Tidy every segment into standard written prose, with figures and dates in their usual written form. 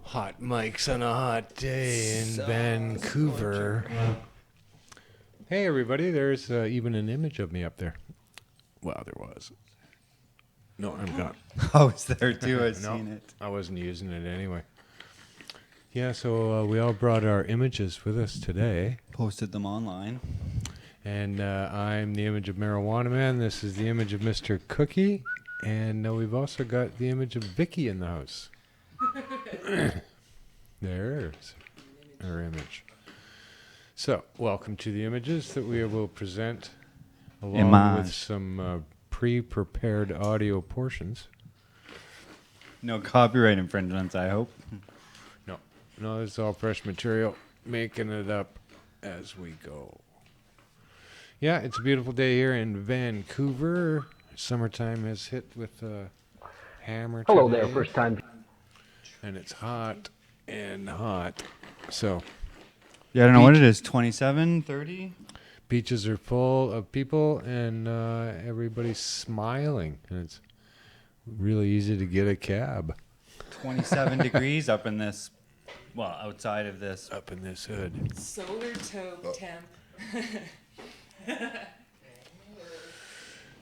Hot mics on a hot day in Vancouver. Hey, everybody. There's even an image of me up there. Well, there was. No, I'm gone. Oh, it's there too. I've seen it. I wasn't using it anyway. Yeah, so we all brought our images with us today. Posted them online. And I'm the image of Marijuana Man. This is the image of Mr. Cookie. And we've also got the image of Vicky in the house. There's our image. So, welcome to the images that we will present along with some pre-prepared audio portions. No copyright infringements, I hope. No, this is all fresh material, making it up as we go. Yeah, it's a beautiful day here in Vancouver. Summertime has hit with a hammer today. Hello there, first time. And it's hot and hot. So, Yeah, I don't know what it is, 27, 30? beaches are full of people and everybody's smiling. And it's really easy to get a cab 27 degrees up in this, well, outside of this. up in this hood. Solar toe temp.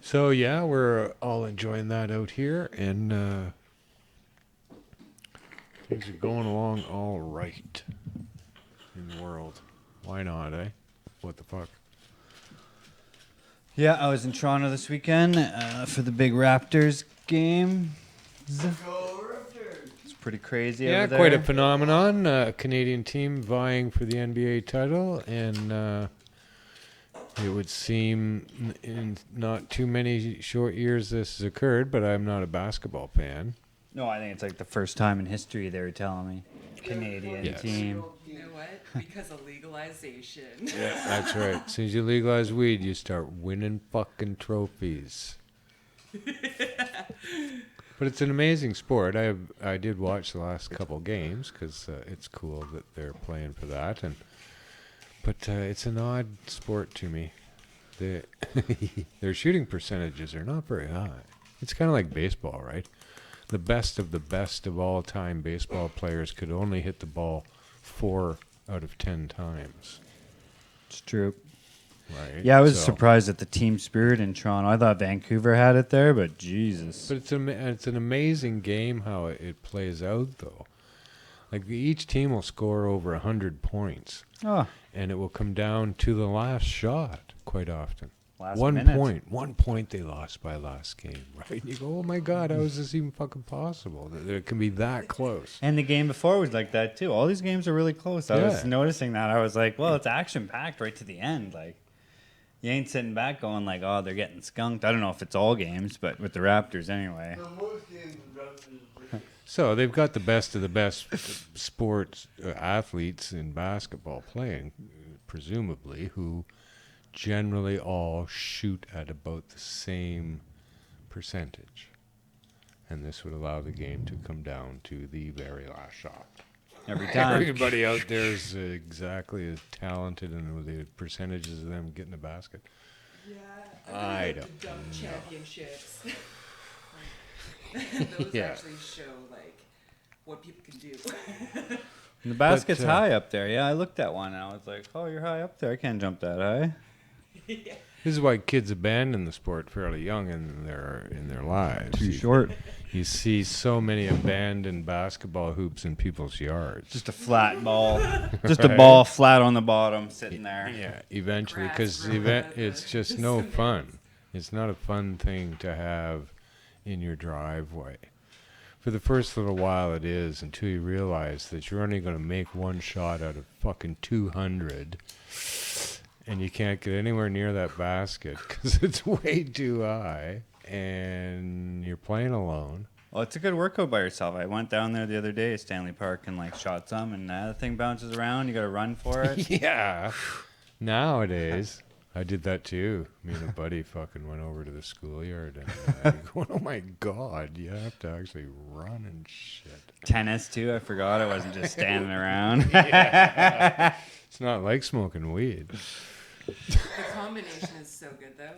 So, yeah, we're all enjoying that out here. And things are going along all right in the world. Why not, eh? What the fuck? Yeah, I was in Toronto this weekend for the big Raptors game. It's pretty crazy Yeah, over there. quite a phenomenon. A Canadian team vying for the NBA title, and it would seem in not too many short years this has occurred, but I'm not a basketball fan. No, I think it's like the first time in history they were telling me. Canadian Yes. team. You know what? Because of legalization. Yeah, that's right. As soon as you legalize weed, you start winning fucking trophies. But it's an amazing sport. I did watch the last couple games because it's cool that they're playing for that. But it's an odd sport to me. Their shooting percentages are not very high. It's kind of like baseball, right? The best of all-time baseball players could only hit the ball 4 out of 10 times. It's true. Right? Yeah, I was So- surprised at the team spirit in Toronto. I thought Vancouver had it there, but Jesus. But it's an amazing game how it plays out, though. Like each team will score over 100 points, Oh, and it will come down to the last shot quite often. last One minute. point they lost by last game, right? And you go, oh my God, how is this even fucking possible? That it can be that close. And the game before was like that too. All these games are really close. I was Yeah. noticing that. I was like, well, it's action packed right to the end. Like, you ain't sitting back going like, oh, they're getting skunked. I don't know if it's all games, but with the Raptors anyway. So they've got the best of the best sports athletes in basketball playing, presumably, who generally all shoot at about the same percentage. And this would allow the game to come down to the very last shot. Every time. Everybody out there is exactly as talented, and with the percentages of them getting the basket. Yeah. I The don't dunk know. championships. Those Yeah. actually show like what people can do. And the basket's But, high up there. Yeah, I looked at one and I was like, oh, you're high up there. I can't jump that high. This is why kids abandon the sport fairly young in their lives. Too short. You see so many abandoned basketball hoops in people's yards. Just a flat ball. Just a Right. ball flat on the bottom sitting there. Yeah, eventually, Grass because growing out of it's the just no cement. fun. It's not a fun thing to have in your driveway. For the first little while it is, until you realize that you're only going to make one shot out of fucking 200, and you can't get anywhere near that basket because it's way too high, and you're playing alone. Well, it's a good workout by yourself. I went down there the other day at Stanley Park and like shot some, and that thing bounces around. You got to run for it. Yeah. Nowadays, I did that too. Me and a buddy fucking went over to the schoolyard and going, oh my God, you have to actually run and shit. Tennis too. I forgot. I wasn't just standing around. It's not like smoking weed. The combination is so good though.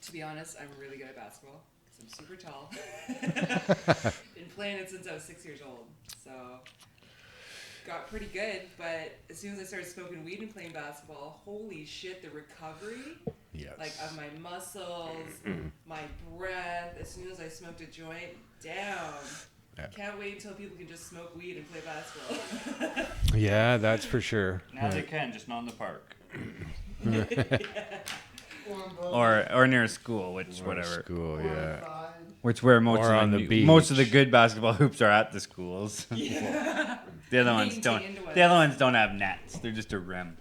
To be honest, I'm really good at basketball. I'm super tall. Been playing it since I was 6 years old. So got pretty good, but as soon as I started smoking weed and playing basketball, holy shit, the recovery, Yes. like of my muscles, my breath, as soon as I smoked a joint, down. Yeah. Can't wait until people can just smoke weed and play basketball. Yeah, that's for sure. Now they can, just not in the park. Yeah. Or near a school, which Or whatever. School, yeah. Which where most Or of on the most of the beach. good basketball hoops are at the schools. Yeah. The other ones Being don't. taken to The other us. ones don't have nets. They're just a rim.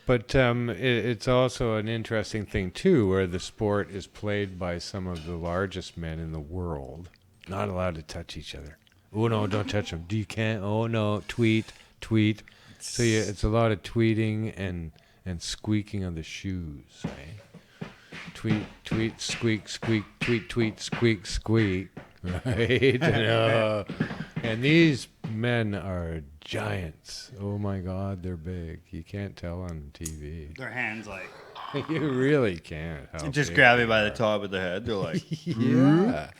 But it's also an interesting thing, too, where the sport is played by some of the largest men in the world. Not allowed to touch each other. Oh, no, don't touch them. You can't. Oh, no. Tweet. So yeah, it's a lot of tweeting and squeaking of the shoes, eh? Tweet, squeak, tweet, squeak, right? And these men are giants. Oh my God, they're big. You can't tell on TV. Their hands like You really can't. How just big grab they you by the are. top of the head. They're like, Yeah.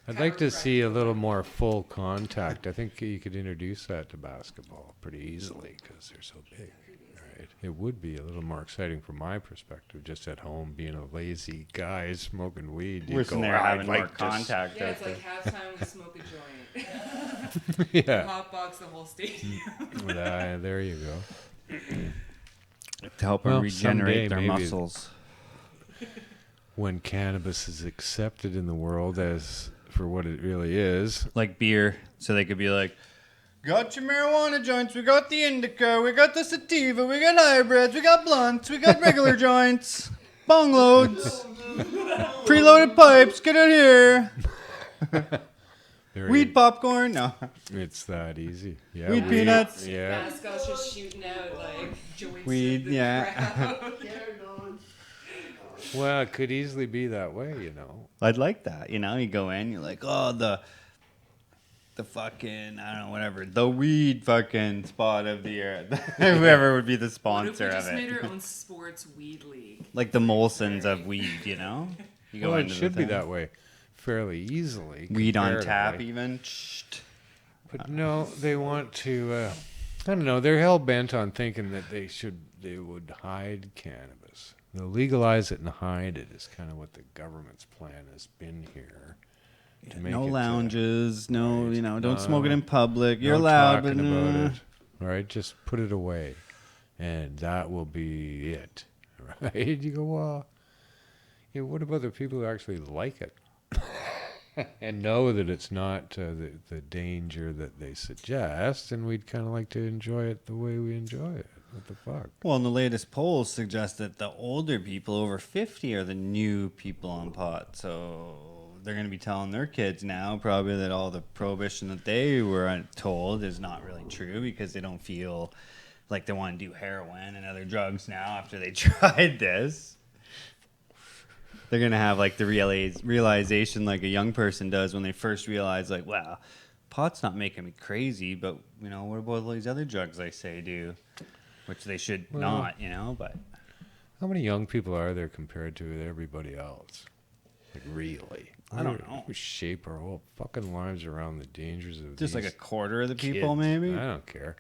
I'd like to Chiropractic. see a little more full contact. I think you could introduce that to basketball pretty easily because they're so big. Right? It would be a little more exciting from my perspective, just at home being a lazy guy smoking weed. You we're sitting go, there "I'd having more like to contact Yeah, out it's there. like halftime we smoke a joint. Yeah. Hotbox the whole stadium. There you go. To help Well, them regenerate someday their maybe- muscles. When cannabis is accepted in the world as for what it really is, Like beer, so they could be like, got your marijuana joints, we got the indica, we got the sativa, we got hybrids, we got blunts, we got regular joints, bong loads, preloaded pipes, get out here, there weed popcorn, no. it's that easy. Yeah, Weed peanuts. Yeah. Mascots just shooting out like joints Weed, in the yeah. crowd. Well, it could easily be that way, you know. I'd like that, you know, you go in, you're like, oh, the fucking, I don't know, whatever, the weed fucking spot of the year, whoever would be the What if we sponsor of just made it. our own sports weed league? Like the Molsons of weed, you know? You go Well, it into the should be thing. that way fairly easily. Weed on tap, comparatively. even. Shh. But no, they want to. I don't know. They're hell bent on thinking that they would hide cannabis. They'll legalize it and hide it is kind of what the government's plan has been here. To make No it, lounges, no, right. you know, don't No, smoke it in public. no You're allowed, but talking about nah. it. All right, just put it away, and that will be it. Right? You go, well, yeah, what about the people who actually like it and know that it's not the danger that they suggest, and we'd kind of like to enjoy it the way we enjoy it. What the fuck? Well, and the latest polls suggest that the older people over 50 are the new people on pot. So they're going to be telling their kids now probably that all the prohibition that they were told is not really true because they don't feel like they want to do heroin and other drugs now after they tried this. They're going to have like the realization like a young person does when they first realize like, wow, pot's not making me crazy, but you know, what about all these other drugs I say do? Which they should Well, not, you know, but How many young people are there compared to everybody else? Like, really? I don't know. We shape our whole fucking lives around the dangers of just like a these quarter of the people, kids. maybe I don't care.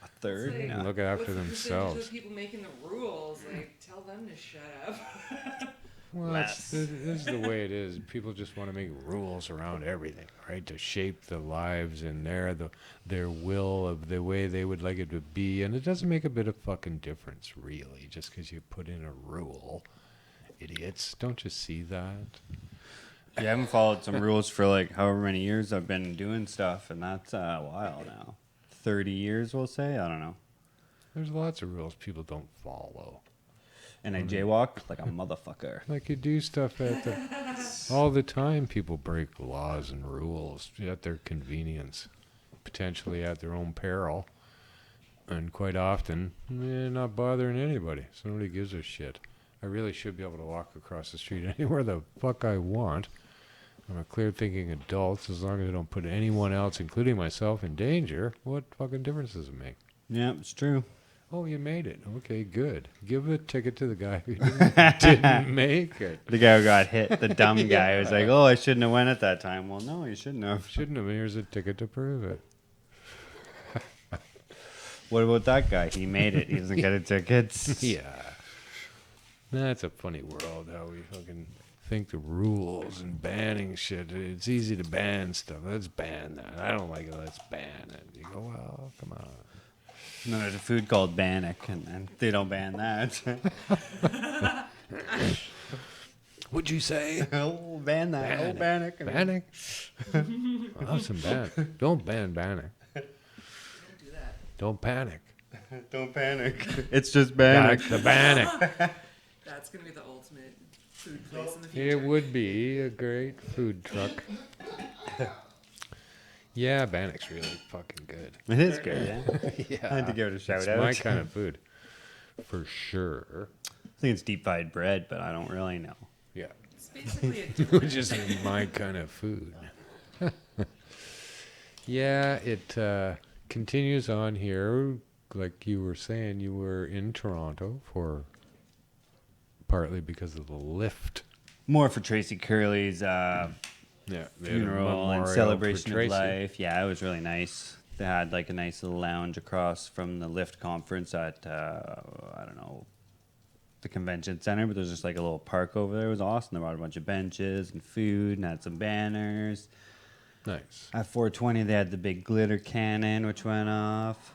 a third. It's like- Yeah. Look after What's the percentage themselves. of people making the rules? Like, tell them to shut up. Well, Less. this is the way it is. People just want to make rules around everything, right? To shape the lives and their will of the way they would like it to be, and it doesn't make a bit of fucking difference, really, just because you put in a rule. Idiots, don't you see that? You haven't followed some rules for like however many years I've been doing stuff, and that's a while now. 30 years, we'll say. I don't know. There's lots of rules people don't follow. And I jaywalk like a motherfucker. Like you do stuff all the time. People break laws and rules at their convenience, potentially at their own peril, and quite often not bothering anybody. So nobody gives a shit. I really should be able to walk across the street anywhere the fuck I want. I'm a clear-thinking adult. As long as I don't put anyone else, including myself, in danger, what fucking difference does it make? Yeah, it's true. Oh, you made it. Okay, good. Give a ticket to the guy who didn't make it. The guy who got hit, the dumb guy, was like, "Oh, I shouldn't have went at that time." Well, no, you shouldn't have. Shouldn't have. Here's a ticket to prove it. What about that guy? He made it. He doesn't get a ticket. Yeah. That's a funny world, how we fucking think the rules and banning shit. It's easy to ban stuff. Let's ban that. I don't like it. Let's ban it. You go, well, come on. No, there's a food called Bannock, and they don't ban that. What'd you say? Oh, ban that. Oh, Bannock. Bannock? Awesome ban. Don't ban Bannock. Don't do that. Don't panic. Don't panic. It's just Bannock. Back the Bannock. That's gonna be the ultimate food place in the future. It would be a great food truck. Yeah, Bannock's really fucking good. It is good, yeah. Yeah. I had to give it a shout It's out. my kind of food. For sure. I think it's deep fried bread, but I don't really know. Yeah. It's basically a different Just my kind of food. Yeah, it continues on here. Like you were saying, you were in Toronto for partly because of the lift. More for Tracy Curley's Yeah, they had a funeral and memorial for celebration of Tracy. life. Yeah, it was really nice. They had like a nice little lounge across from the Lift conference at I don't know, the convention center, but there's just like a little park over there. It was awesome. They brought a bunch of benches and food and had some banners. Nice. At 420, they had the big glitter cannon, which went off.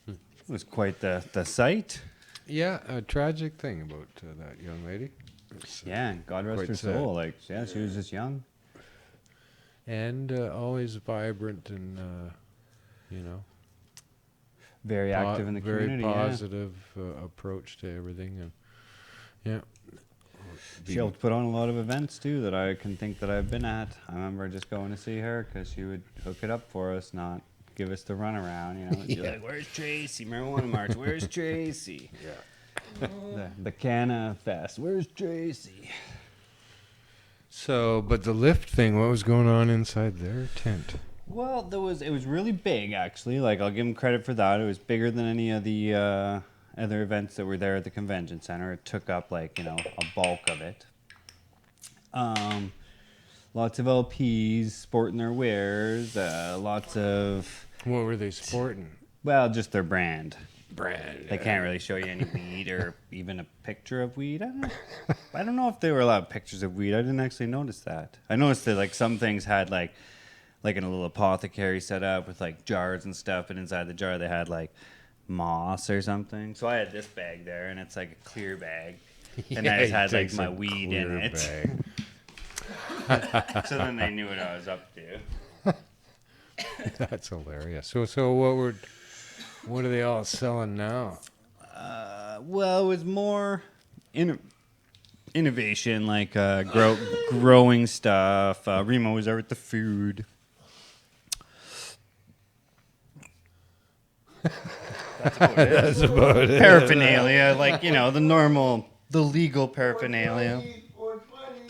It was quite the sight. Yeah, a tragic thing about that young lady. It's, Yeah, God rest quite her sad. soul. Like, yeah, she was just young. And always vibrant and, Very active in the very community. Yeah. positive approach to everything. And yeah. She helped put on a lot of events too that I can think that I've been at. I remember just going to see her because she would hook it up for us, not give us the runaround. You know, and be Yeah. like, "Where's Tracy? Marijuana March? Where's Tracy? Yeah. the Canna Fest. Where's Tracy?" So, but the lift thing, what was going on inside their tent? Well, it was really big actually. Like, I'll give them credit for that. It was bigger than any of the other events that were there at the convention center. It took up like, a bulk of it. Lots of LPs sporting their wares. Lots of, What were they sporting? well, just their brand. Brand. They can't really show you any weed or even a picture of weed. I don't know if they were allowed pictures of weed. I didn't actually notice that. I noticed that like some things had like in a little apothecary set up with like jars and stuff, and inside the jar they had like moss or something. So I had this bag there, and it's like a clear bag, and I just had like my weed in it. So then they knew what I was up to. That's hilarious. So what are they all selling now? Well, it was more innovation, like growing stuff. Remo was there with the food. That's about it. Paraphernalia, like, the legal paraphernalia.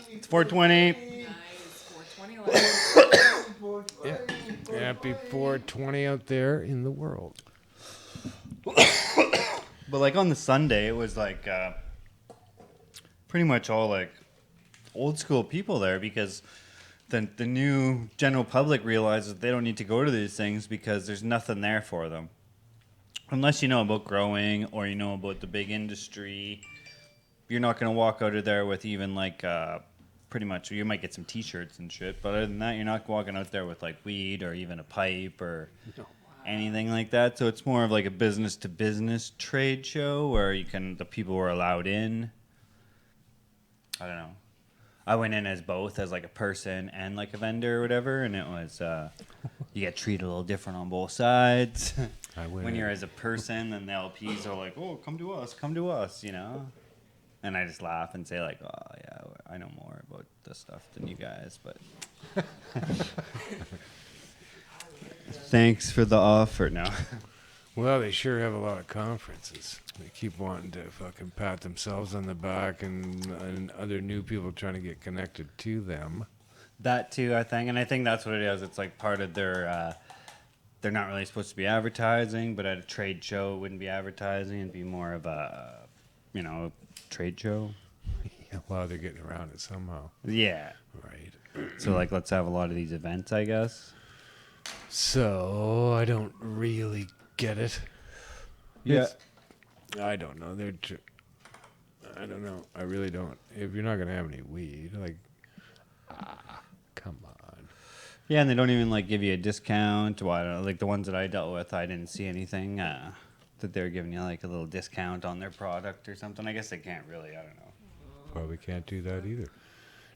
It's 420. Nice 420 life. Yeah. Happy 420 out there in the world. But like on the Sunday, it was like pretty much all like old school people there, because the new general public realizes they don't need to go to these things because there's nothing there for them. Unless you know about growing or you know about the big industry, you're not going to walk out of there with even like pretty much, you might get some t-shirts and shit, but other than that, you're not walking out there with like weed or even a pipe or anything like that. So it's more of like a business to business trade show where the people were allowed in. I don't know. I went in as both, as like a person and like a vendor or whatever, and it was you get treated a little different on both sides. When you're as a person, then the LPs are like, "Oh, come to us," And I just laugh and say like, "Oh yeah, I know more about this stuff than you guys," but thanks for the offer. No. Well, they sure have a lot of conferences. They keep wanting to fucking pat themselves on the back and other new people trying to get connected to them. That too, I think, and I think that's what it is. It's like part of their they're not really supposed to be advertising, but at a trade show, it wouldn't be advertising. It'd be more of a, trade show. Yeah, well, they're getting around it somehow. Yeah. Right. So, like, let's have a lot of these events, I guess. So, I don't really get it. Yeah. I don't know. I don't know. I really don't. If you're not going to have any weed, like, come on. Yeah, and they don't even, like, give you a discount. Well, I don't know. Like, the ones that I dealt with, I didn't see anything that they were giving you, like, a little discount on their product or something. I guess they can't really. I don't know. Probably can't do that either.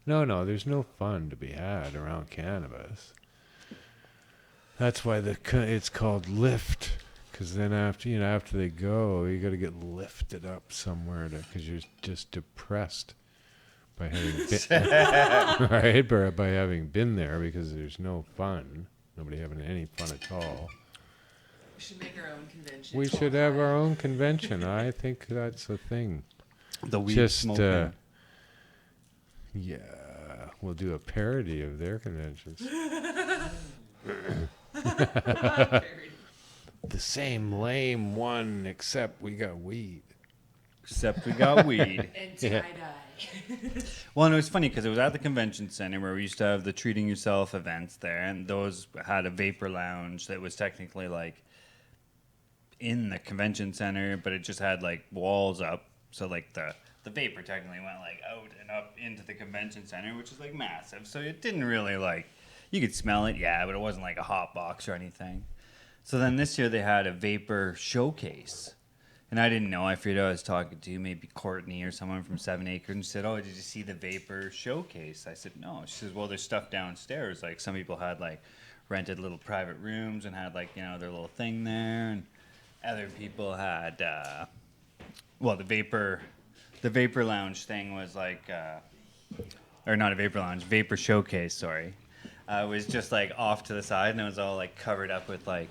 No, there's no fun to be had around cannabis. That's why it's called lift, because then after they go, you got to get lifted up somewhere because you're just depressed by having been right, by having been there, because there's no fun. Nobody having any fun at all. We should make our own convention. We should have our own convention. I think that's the thing. The weed smoking. Yeah, we'll do a parody of their conventions. The same lame one, except we got weed. Except we got weed. And tie-dye. Well, and it was funny because it was at the convention center where we used to have the Treating Yourself events there, and those had a vapor lounge that was technically like in the convention center, but it just had like walls up. So like the vapor technically went like out and up into the convention center, which is like massive. So it didn't really like, you could smell it, yeah, but it wasn't like a hot box or anything. So then this year they had a vapor showcase. And I didn't know. I figured I was talking to maybe Courtney or someone from 7 Acres, and she said, "Oh, did you see the vapor showcase?" I said, "No." She says, "Well, there's stuff downstairs. Like some people had like rented little private rooms and had like, their little thing there, and other people had the vapor lounge thing was like or not a vapor lounge, vapor showcase, sorry. Was just like off to the side, and it was all like covered up with like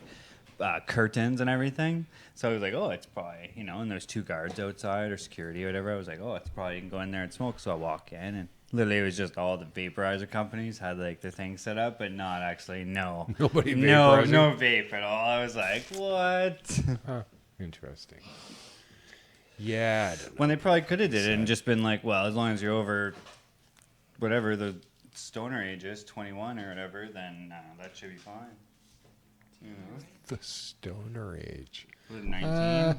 curtains and everything. So I was like, oh, it's probably, and there's 2 guards outside or security or whatever. I was like, oh, it's probably, you can go in there and smoke. So I walk in, and literally it was just all the vaporizer companies had like their thing set up, but not actually, no. Nobody vaporizing? No vape at all. I was like, what? Huh. Interesting. Yeah, I don't know. When they probably could have did it and just been like, well, as long as you're over whatever the stoner age is, 21 or whatever, then that should be fine. The stoner age. Was it 19?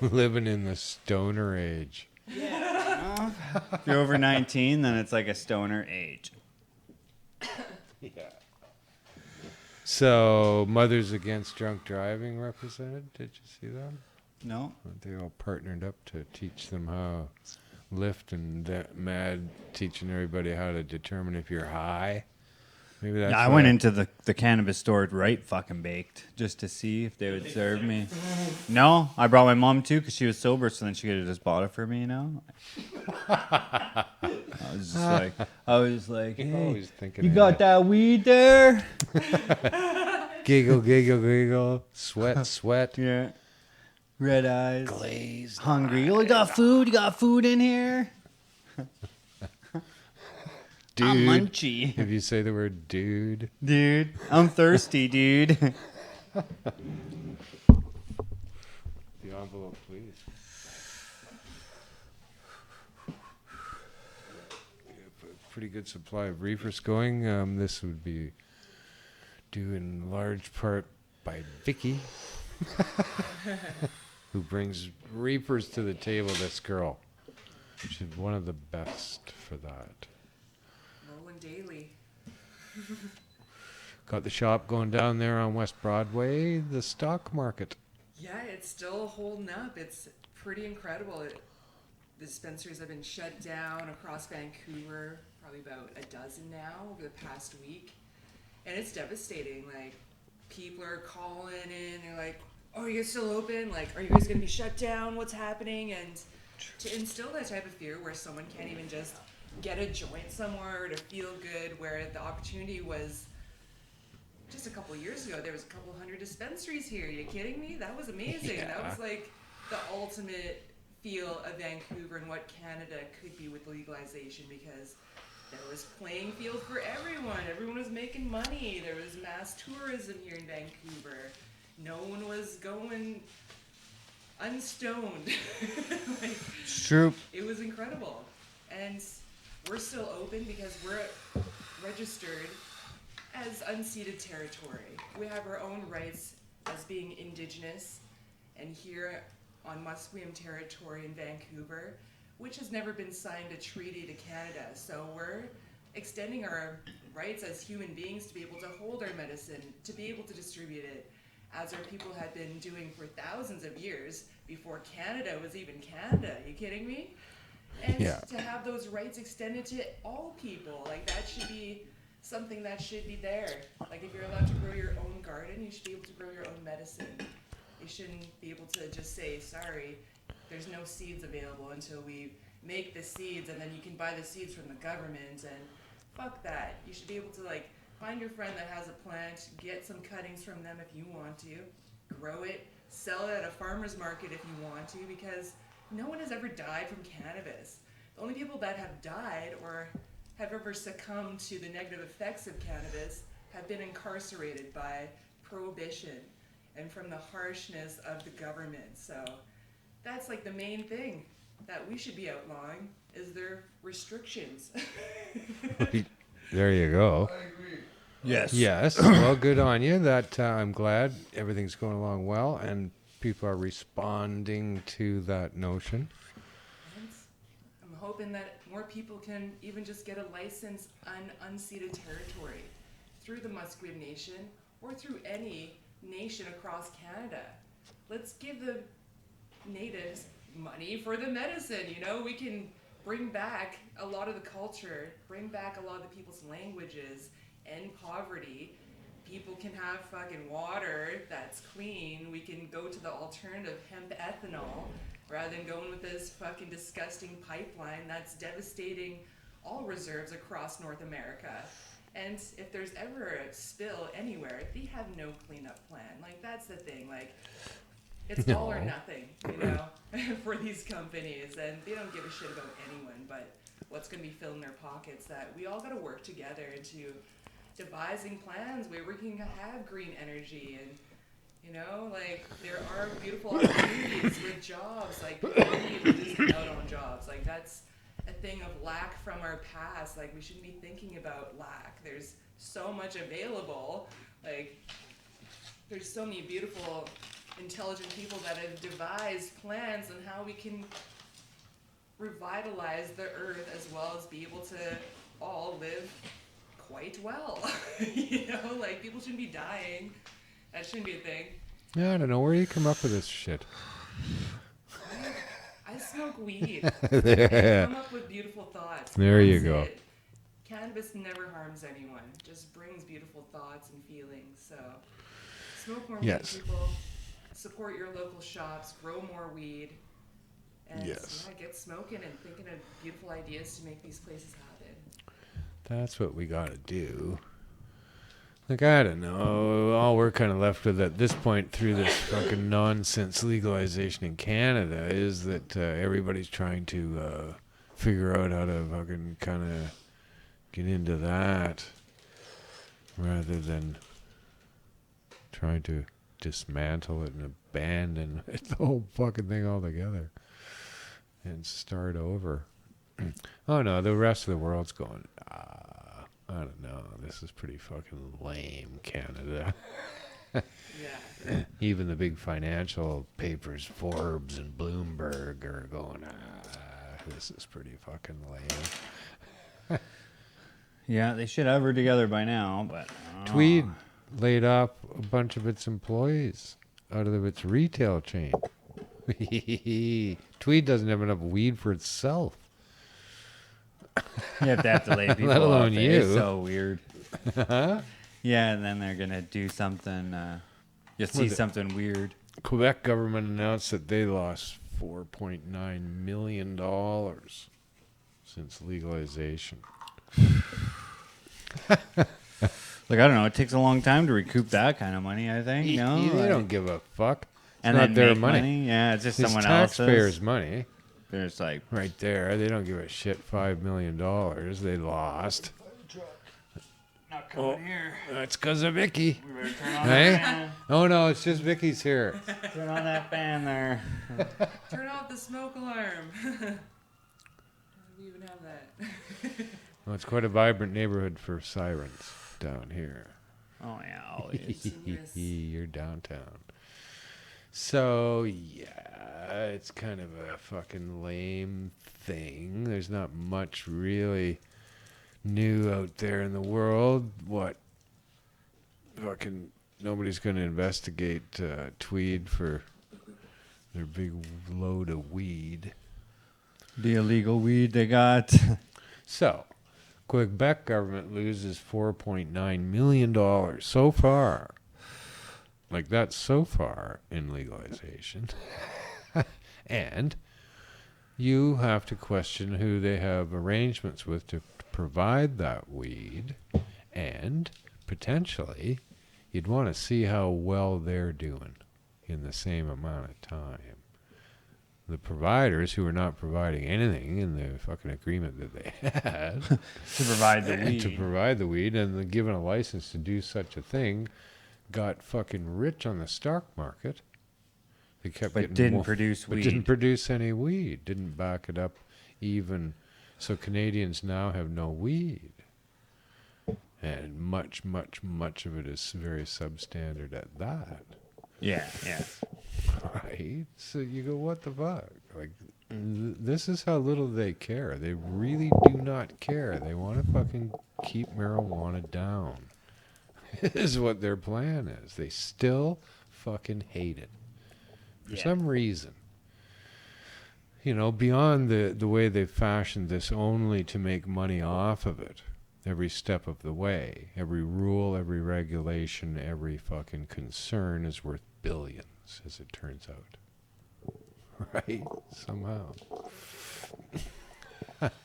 Living in the stoner age. Yeah. If you're over 19, then it's like a stoner age. Yeah. So, Mothers Against Drunk Driving represented. Did you see them? No. They all partnered up to teach them how lift, and that Mad teaching everybody how to determine if you're high. Maybe that's. Yeah, I went into the cannabis store right fucking baked just to see if they would serve me. No, I brought my mom too because she was sober, so then she could have just bought it for me, I was just like, hey, always thinking you of got that weed there? Giggle, giggle, giggle. Sweat, sweat. Yeah. Red eyes. Glazed. Hungry. Oh, you got food? You got food in here? Dude. I'm munchy. If you say the word dude. Dude, I'm thirsty, dude. The envelope, please. Pretty good supply of reefers going. This would be due in large part by Vicky, who brings reefers to the table. This girl, she's one of the best for that. Rolling daily. Got the shop going down there on West Broadway, the stock market. Yeah, it's still holding up. It's pretty incredible. The dispensaries have been shut down across Vancouver, probably about a dozen now over the past week. And it's devastating. Like, people are calling in. They're like, oh, are you guys still open? Like, are you guys going to be shut down? What's happening? And to instill that type of fear where someone can't even just get a joint somewhere to feel good, where the opportunity was just a couple of years ago, there was a couple hundred dispensaries here. Are you kidding me? That was amazing. Yeah. That was like the ultimate feel of Vancouver and what Canada could be with legalization, because there was playing field for everyone. Everyone was making money. There was mass tourism here in Vancouver. No one was going unstoned. Like, It's true. it was incredible. And we're still open because we're registered as unceded territory. We have our own rights as being Indigenous, and here on Musqueam territory in Vancouver, which has never been signed a treaty to Canada. So we're extending our rights as human beings to be able to hold our medicine, to be able to distribute it, as our people had been doing for thousands of years before Canada was even Canada. Are you kidding me? And Yeah. to have those rights extended to all people, like that should be something that should be there. Like if you're allowed to grow your own garden, you should be able to grow your own medicine. You shouldn't be able to just say, sorry, there's no seeds available until we make the seeds, and then you can buy the seeds from the government, and fuck that. You should be able to like find your friend that has a plant, get some cuttings from them if you want to, grow it, sell it at a farmer's market if you want to, because no one has ever died from cannabis. The only people that have died or have ever succumbed to the negative effects of cannabis have been incarcerated by prohibition and from the harshness of the government. So that's like the main thing that we should be outlawing is their restrictions. There you go. Yes. Yes. Well, good on you. That I'm glad everything's going along well and people are responding to that notion. And I'm hoping that more people can even just get a license on unceded territory through the Musqueam Nation or through any nation across Canada. Let's give the natives money for the medicine, you know? We can bring back a lot of the culture, bring back a lot of the people's languages, end poverty. People can have fucking water that's clean. We can go to the alternative hemp ethanol rather than going with this fucking disgusting pipeline that's devastating all reserves across North America. And if there's ever a spill anywhere, they have no cleanup plan. Like, that's the thing. Like, it's all or nothing, you know, for these companies. And they don't give a shit about anyone but what's going to be filling their pockets. That we all got to work together into devising plans where we can have green energy and, you know, like, there are beautiful opportunities with jobs. Like, people shouldn't be losing out on jobs. Like, that's a thing of lack from our past. Like, we shouldn't be thinking about lack. There's so much available. Like, there's so many beautiful, intelligent people that have devised plans on how we can revitalize the earth as well as be able to all live quite well. You know, like, people shouldn't be dying. That shouldn't be a thing. Yeah, I don't know where you come up with this shit. I smoke weed. I come up with beautiful thoughts. There you That's go. it. Cannabis never harms anyone. Just brings beautiful thoughts and feelings. So smoke more Yes. weed, people. Support your local shops. Grow more weed. And Yes. yeah, get smoking and thinking of beautiful ideas to make these places happen. That's what we got to do. Like, I don't know. All we're kind of left with at this point through this fucking nonsense legalization in Canada is that everybody's trying to figure out how to fucking kind of get into that rather than trying to dismantle it and abandon it, the whole fucking thing altogether and start over. Oh no, the rest of the world's going, I don't know, this is pretty fucking lame, Canada. Yeah. Even the big financial papers, Forbes and Bloomberg, are going, this is pretty fucking lame. Yeah, they should have her together by now, but Tweed laid off a bunch of its employees out of its retail chain. Tweed doesn't have enough weed for itself. you have to lay people Let alone off. you. It's so weird. Yeah, and then they're gonna do something. You'll see Was it- something weird. Quebec government announced that they lost $4.9 million since legalization. Like, I don't know. It takes a long time to recoup that kind of money. I think. No, They like- don't give a fuck. It's and not then their make money. Yeah, it's just It's someone else's. taxpayers' money. There's like Right there. They don't give a shit. $5 million they lost. not coming here. That's because of Vicky. We better turn on Hey? that fan. Oh, no, it's just Vicky's here. Turn on that fan there. Turn off the smoke alarm. We even have that. Well, it's quite a vibrant neighborhood for sirens down here. Oh yeah, always. Yes. You're downtown. So, yeah, it's kind of a fucking lame thing. There's not much really new out there in the world. What? Fucking nobody's going to investigate Tweed for their big load of weed. The illegal weed they got. So, Quebec government loses $4.9 million so far. Like, that's so far in legalization. And you have to question who they have arrangements with to provide that weed. And potentially, you'd want to see how well they're doing in the same amount of time. The providers who are not providing anything in the fucking agreement that they had To provide the weed. to provide the weed and then given a license to do such a thing, got fucking rich on the stock market. They kept But getting didn't more, produce but weed. didn't produce any weed. Didn't back it up even. So Canadians now have no weed. And much of it is very substandard at that. Yeah, yeah. Right? So you go, what the fuck? Like, this is how little they care. They really do not care. They want to fucking keep marijuana down. This is what their plan is. They still fucking hate it. For some reason. You know, beyond the way they've fashioned this only to make money off of it. Every step of the way. Every rule, every regulation, every fucking concern is worth billions, as it turns out. Right? Somehow.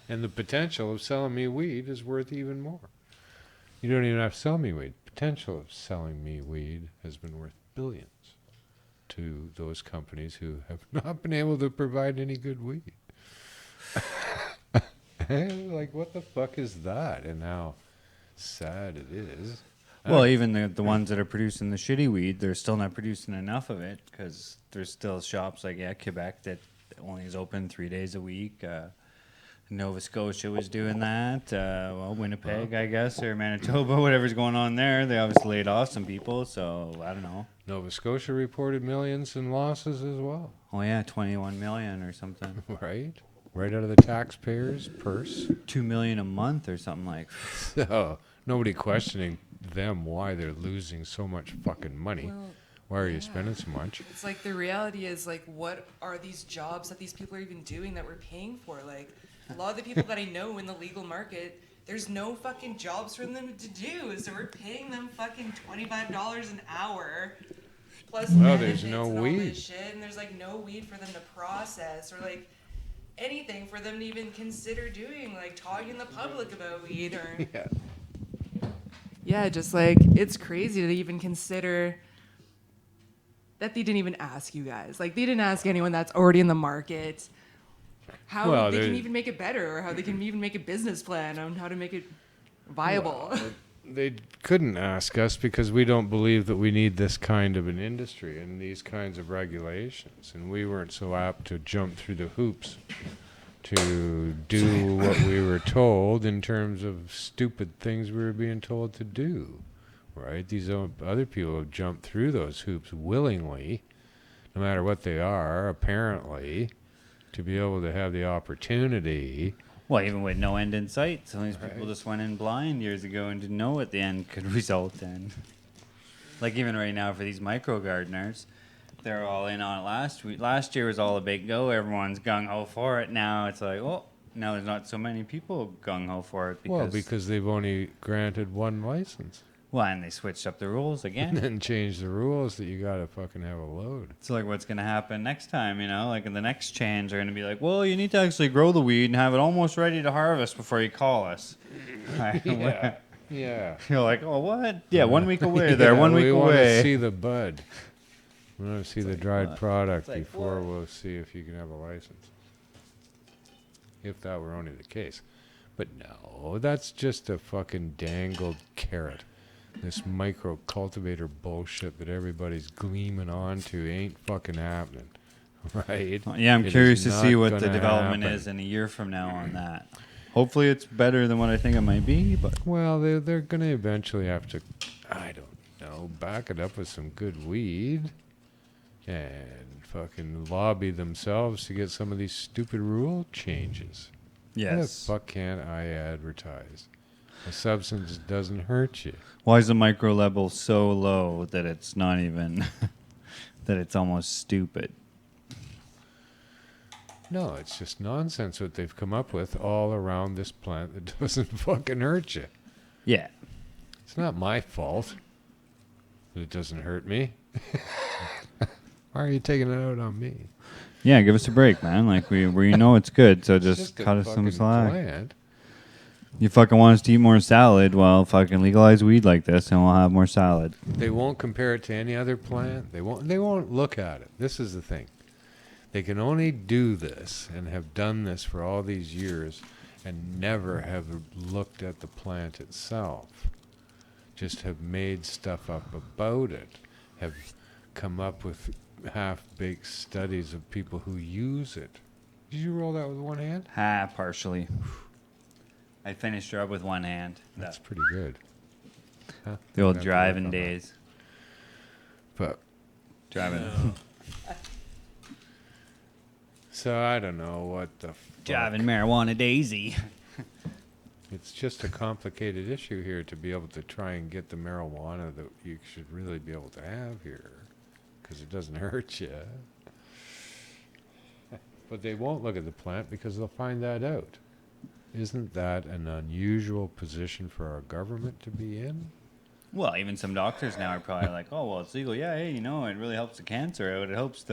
And the potential of selling me weed is worth even more. You don't even have to sell me weed. Potential of selling me weed has been worth billions to those companies who have not been able to provide any good weed. Like, what the fuck is that? And how sad it is. Well, even the ones that are producing the shitty weed, they're still not producing enough of it because there's still shops like Quebec that only is open 3 days a week. Nova Scotia was doing that. Well, Winnipeg, I guess, or Manitoba, whatever's going on there. They obviously laid off some people, so I don't know. Nova Scotia reported millions in losses as well. Oh yeah, 21 million or something. Right? Right out of the taxpayers' purse. 2 million a month or something like. So, nobody questioning them why they're losing so much fucking money. Well, Why are you yeah. spending so much? It's like the reality is like, what are these jobs that these people are even doing that we're paying for? Like, a lot of the people that I know in the legal market, there's no fucking jobs for them to do, so we're paying them fucking $25 an hour. Plus Well, there's benefits no and all weed. this shit, and there's like no weed for them to process or like anything for them to even consider doing, like talking to the public about weed or Yeah. yeah, just like it's crazy to even consider that they didn't even ask you guys. Like they didn't ask anyone that's already in the market how Well, they can they- even make it better or how they can even make a business plan on how to make it viable. They couldn't ask us because we don't believe that we need this kind of an industry and these kinds of regulations. And we weren't so apt to jump through the hoops to do what we were told in terms of stupid things we were being told to do. Right? These other people have jumped through those hoops willingly, no matter what they are, apparently, to be able to have the opportunity. Well, even with no end in sight, some of these people just went in blind years ago and didn't know what the end could result in. Like even right now for these micro gardeners, they're all in on it last week. Last year was all a big go. Everyone's gung ho for it. Now it's like, oh, now there's not so many people gung ho for it Because they've only granted one license. well, and they switched up the rules And again. then change the rules that you gotta fucking have a load. It's like what's gonna happen next time, you know? Like in the next change, they're gonna be like, well, you need to actually grow the weed and have it almost ready to harvest before you call us. Yeah. Yeah. You're like, oh, what? Yeah, 1 week away there, 1 week we want to away. see the bud. We want to see the dried what? product It's like, before what? we'll see if you can have a license. if that were only the case. But no, that's just a fucking dangled carrot. This micro cultivator bullshit that everybody's gleaming onto ain't fucking happening, right? Yeah, I'm It curious is to not see what the gonna development happen. is in a year from now on that. Hopefully it's better than what I think it might be, but Well, they're going to eventually have to, I don't know, back it up with some good weed and fucking lobby themselves to get some of these stupid rule changes. Why the fuck can't I advertise? A substance doesn't hurt you. Why is the micro level so low that it's not even, that it's almost stupid? No, it's just nonsense what they've come up with all around this plant that doesn't fucking hurt you. Yeah. It's not my fault that it doesn't hurt me. Why are you taking it out on me? Yeah, give us a break, man. Like, we know it's good, so It's just a cut us some fucking slack. plant. You fucking want us to eat more salad? Well, fucking legalize weed like this and we'll have more salad. They won't compare it to any other plant. They won't look at it. This is the thing. They can only do this and have done this for all these years and never have looked at the plant itself. Just have made stuff up about it. Have come up with half-baked studies of people who use it. Did you roll that with one hand? Partially. I finished her up with one hand. That's pretty good. Huh? The old I'd have to work driving on that. days. But Driving. so I don't know what the fuck. Driving marijuana daisy. It's just a complicated issue here to be able to try and get the marijuana that you should really be able to have here, because it doesn't hurt you. But they won't look at the plant because they'll find that out. Isn't that an unusual position for our government to be in? Well, even some doctors now are probably like, oh, well, it's legal. Yeah, hey, you know, it really helps the cancer out. It helps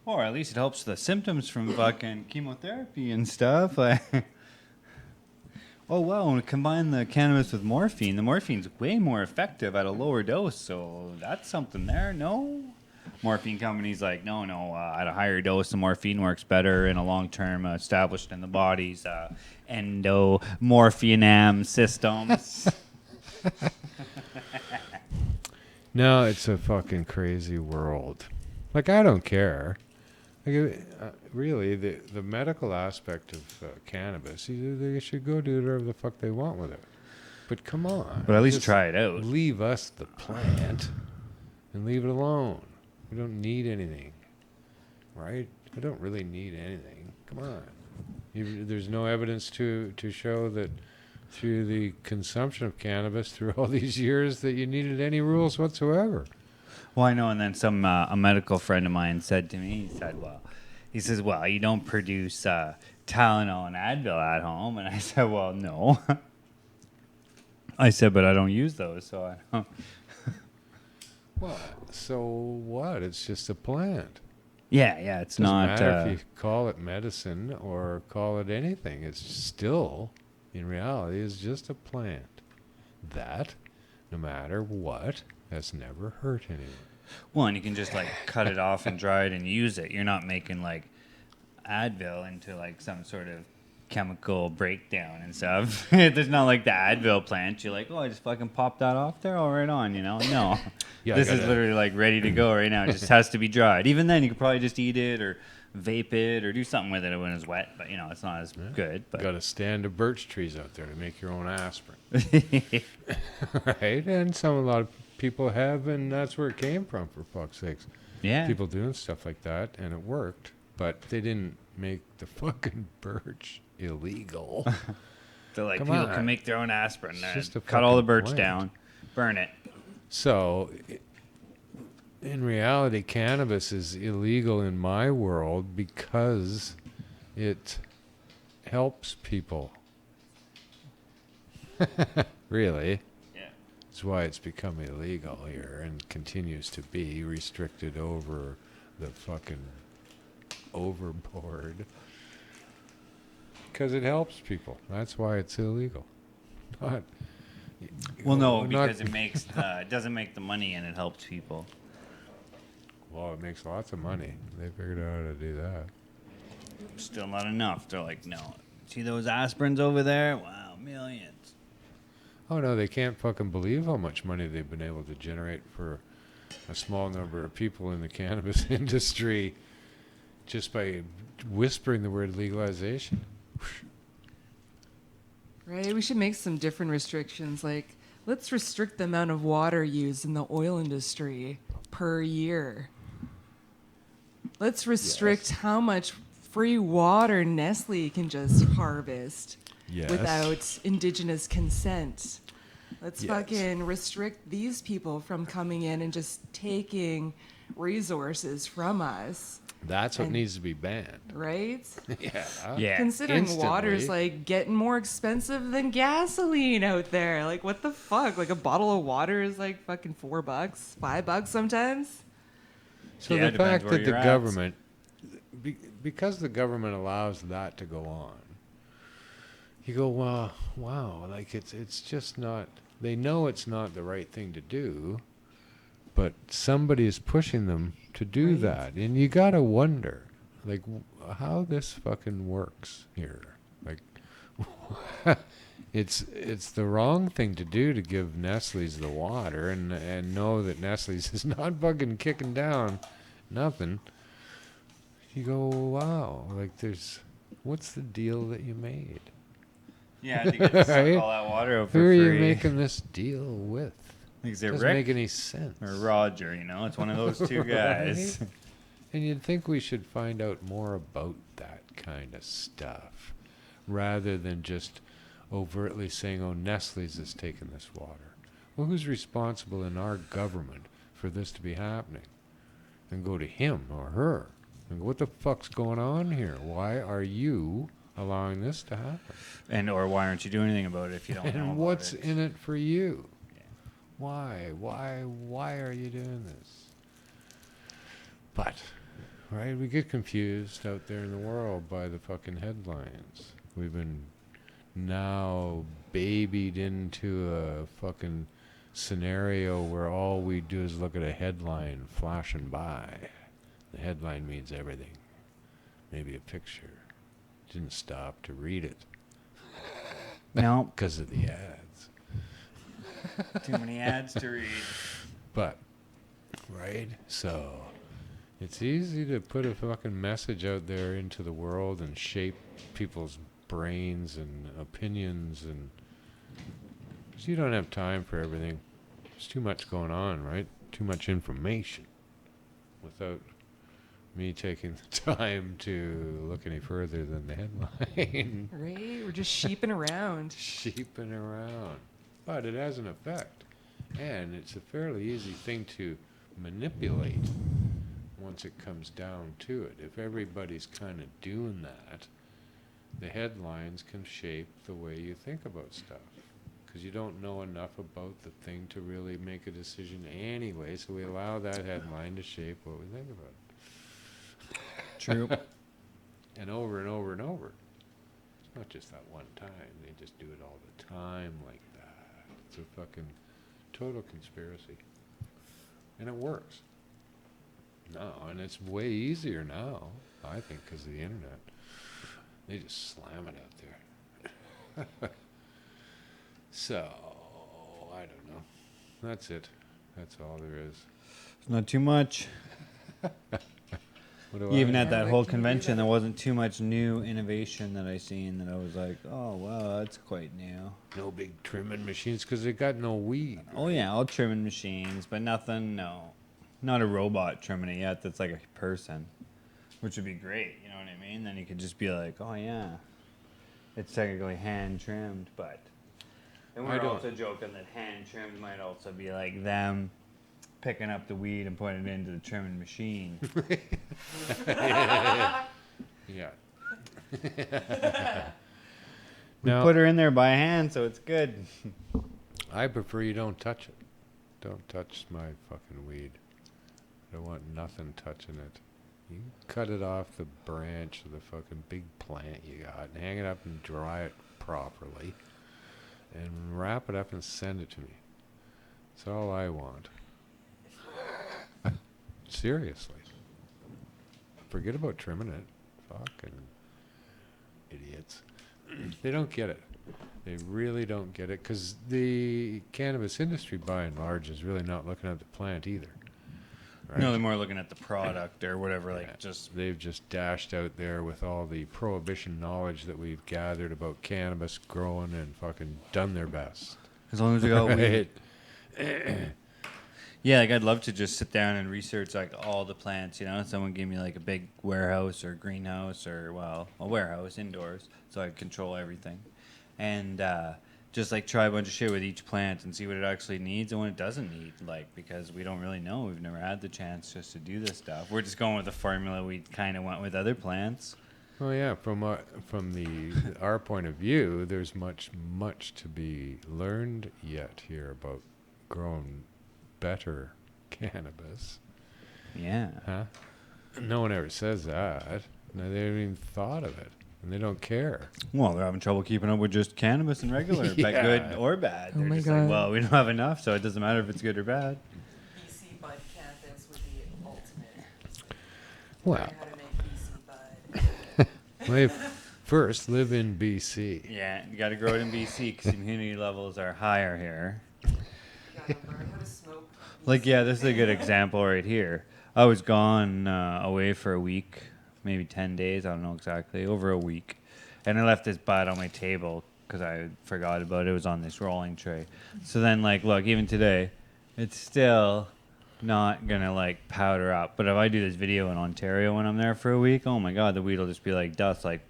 or at least it helps the symptoms from fucking chemotherapy and stuff. Like, oh, well, when we combine the cannabis with morphine, the morphine's way more effective at a lower dose. So that's something there, no? Morphine companies like, no, at a higher dose, the morphine works better in a long-term established in the body's endomorphinam systems. No, it's a fucking crazy world. Like, I don't care. Like, really, the medical aspect of cannabis, they should go do whatever the fuck they want with it. But come on. But at least just try it out. Leave us the plant and leave it alone. We don't need anything. Right? I don't really need anything. Come on. There's no evidence to show that through the consumption of cannabis through all these years that you needed any rules whatsoever. Well, I know, and then some a medical friend of mine said to me, he says, well, you don't produce Tylenol and Advil at home, and I said, well, no. I said, but I don't use those, so I don't. Well, so what? It's just a plant. Yeah, it's Doesn't not. matter if you call it medicine or call it anything. It's still, in reality, is just a plant. That, no matter what, has never hurt anyone. Well, and you can just like cut it off and dry it and use it. You're not making like Advil into like some sort of chemical breakdown and stuff. There's not like the Advil plant. You're like, oh, I just fucking popped that off there. All right on, you know? No. Yeah, This is literally like ready to go right now. It just has to be dried. Even then, you could probably just eat it or vape it or do something with it when it's wet. But, you know, it's not as good. But Got a stand of birch trees out there to make your own aspirin. Right? And a lot of people have, and that's where it came from, for fuck's sakes. yeah. People doing stuff like that, and it worked. But they didn't make the fucking birch illegal. So like Come people on. can make their own aspirin. It's just a Cut all the fucking birch plant. down, burn it. So, in reality, cannabis is illegal in my world because it helps people. Really. Yeah. That's why it's become illegal here and continues to be restricted over the fucking overboard. Because it helps people. That's why it's illegal. Not, Well, no, not- because it makes it doesn't make the money and it helps people. Well, it makes lots of money. They figured out how to do that. Still not enough. They're like, no, See those aspirins over there? Wow, millions. Oh no, they can't fucking believe how much money they've been able to generate for a small number of people in the cannabis industry just by whispering the word legalization. Right? We should make some different restrictions. Like, let's restrict the amount of water used in the oil industry per year. Let's restrict how much free water Nestle can just harvest without Indigenous consent. Let's fucking restrict these people from coming in and just taking resources from us. That's what needs to be banned. Right? Yeah. Considering Instantly. water's like getting more expensive than gasoline out there. Like, what the fuck? Like, a bottle of water is like fucking $4, $5 sometimes. So Yeah, the it depends fact where that the you're at. government, because the government allows that to go on, you go, well, wow, like it's just not. They know it's not the right thing to do, but somebody is pushing them to do Right. that, and you gotta wonder, like, how this fucking works here. Like, it's the wrong thing to do to give Nestle's the water, and know that Nestle's is not fucking kicking down nothing. You go, wow, like what's the deal that you made? Yeah, to get to suck Right? all that water out for Who are free. you making this deal with? Is it Doesn't Rick make any sense. or Roger? You know, it's one of those two guys. Right? And you'd think we should find out more about that kind of stuff, rather than just overtly saying, oh, Nestle's is taking this water. Well, who's responsible in our government for this to be happening? And go to him or her and go, what the fuck's going on here? Why are you allowing this to happen? And or why aren't you doing anything about it if you don't know And about what's it? in it for you? Yeah. Why are you doing this? But, right, we get confused out there in the world by the fucking headlines. We've been now babied into a fucking scenario where all we do is look at a headline flashing by. The headline means everything. Maybe a picture. Didn't stop to read it No, because of the ads. too many ads to read. But, right? So, it's easy to put a fucking message out there into the world and shape people's brains and opinions, and so you don't have time for everything. There's too much going on, right? Too much information without me taking the time to look any further than the headline. Right? We're just sheeping around. Sheeping around. But it has an effect. And it's a fairly easy thing to manipulate once it comes down to it. If everybody's kind of doing that, the headlines can shape the way you think about stuff. Because you don't know enough about the thing to really make a decision anyway, so we allow that headline to shape what we think about it. True. And over and over and over. It's not just that one time. They just do it all the time like that. It's a fucking total conspiracy. And it works. No, and it's way easier now, I think, because of the internet. They just slam it out there. So, I don't know. That's it. That's all there is. It's not too much. What do Even I at that Yeah, whole like, can you do convention, that? there wasn't too much new innovation that I seen that I was like, oh, wow, that's quite new. No big trimming machines because they got no weed. Oh, yeah, all trimming machines, but nothing, no. Not a robot trimming it yet that's like a person, which would be great, you know what I mean? Then you could just be like, oh, yeah, it's technically hand trimmed, but. And I we're don't- also joking that hand trimmed might also be like them picking up the weed and putting it into the trimming machine. Yeah. We Now, put her in there by hand, so it's good. I prefer you don't touch it. Don't touch my fucking weed. I don't want nothing touching it. You cut it off the branch of the fucking big plant you got and hang it up and dry it properly and wrap it up and send it to me. That's all I want. Seriously. Forget about trimming it. Fucking idiots. They don't get it. They really don't get it because the cannabis industry, by and large, is really not looking at the plant either. Right? No, they're more looking at the product or whatever. Like Yeah. just They've just dashed out there with all the prohibition knowledge that we've gathered about cannabis growing and fucking done their best. as long as we got weed. Right? Yeah, like I'd love to just sit down and research like all the plants, you know. Someone give me like a big warehouse or greenhouse or a warehouse indoors, so I control everything, and just like try a bunch of shit with each plant and see what it actually needs and what it doesn't need. Like because we don't really know, we've never had the chance just to do this stuff. We're just going with the formula we kind of went with other plants. Oh yeah, from our point of view, there's much to be learned yet here about growing better cannabis. Yeah. Huh? No one ever says that. No, they haven't even thought of it, and they don't care. Well, they're having trouble keeping up with just cannabis and regular, Yeah. good or bad. Oh They're my just God. like, well, we don't have enough, so it doesn't matter if it's good or bad. BC bud cannabis would be ultimate. Well, Learn how to make BC bud. they first live in BC. Yeah, you got to grow it in BC because immunity levels are higher here. You gotta learn how to smoke. Like, BC. yeah, this is a good example right here. I was gone away for a week, maybe 10 days, I don't know exactly, over a week. And I left this bud on my table because I forgot about it. It was on this rolling tray. So then, like, look, even today, it's still not going to, like, powder up. But if I do this video in Ontario when I'm there for a week, oh, my God, the weed will just be like dust, like,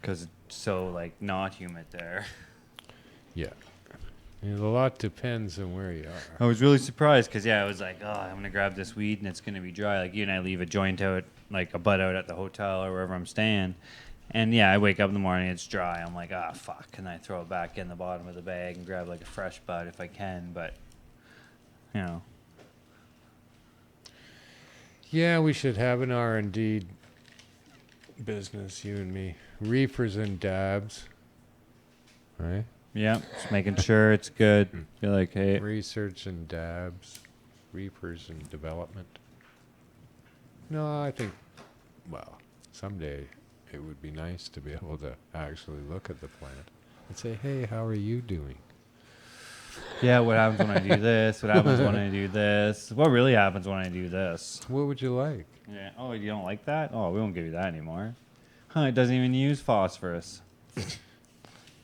because it's so, like, not humid there. Yeah. And a lot depends on where you are. I was really surprised because, yeah, I was like, oh, I'm going to grab this weed and it's going to be dry. Like, you and I leave a joint out, like a bud out at the hotel or wherever I'm staying. And, yeah, I wake up in the morning, it's dry. I'm like, ah, fuck. And I throw it back in the bottom of the bag and grab, like, a fresh bud if I can. But, you know. Yeah, we should have an R&D business, you and me. Reefers and dabs. Right? Yeah, just making sure it's good. Feel like, hey, Research and dabs. Reefers and development. No, I think, well, someday it would be nice to be able to actually look at the plant and say, hey, how are you doing? yeah, what happens when I do this? What happens when I do this? What really happens when I do this? What would you like? Yeah. Oh, you don't like that? Oh, we won't give you that anymore. Huh, it doesn't even use phosphorus.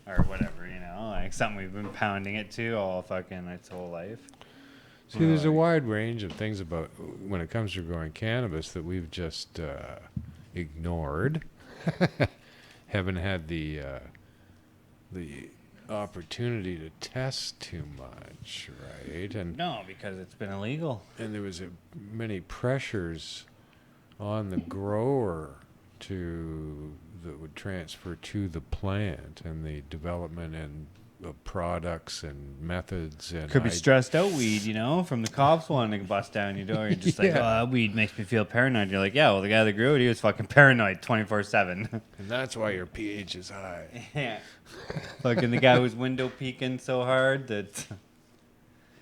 Or whatever, you know, like something we've been pounding it to all fucking its whole life. See, there's a wide range of things about when it comes to growing cannabis that we've just ignored. Haven't had the opportunity to test too much, right? And No, because it's been illegal. there was many pressures on the grower that would transfer to the plant and the development and of products and methods and Could be stressed out weed, you know, from the cops wanting to bust down your door. You're just like, Yeah. oh, that weed makes me feel paranoid. You're like, yeah, well, the guy that grew it, he was fucking paranoid 24/7. and that's why your pH is high. Yeah. Fucking the guy was window peeking so hard that.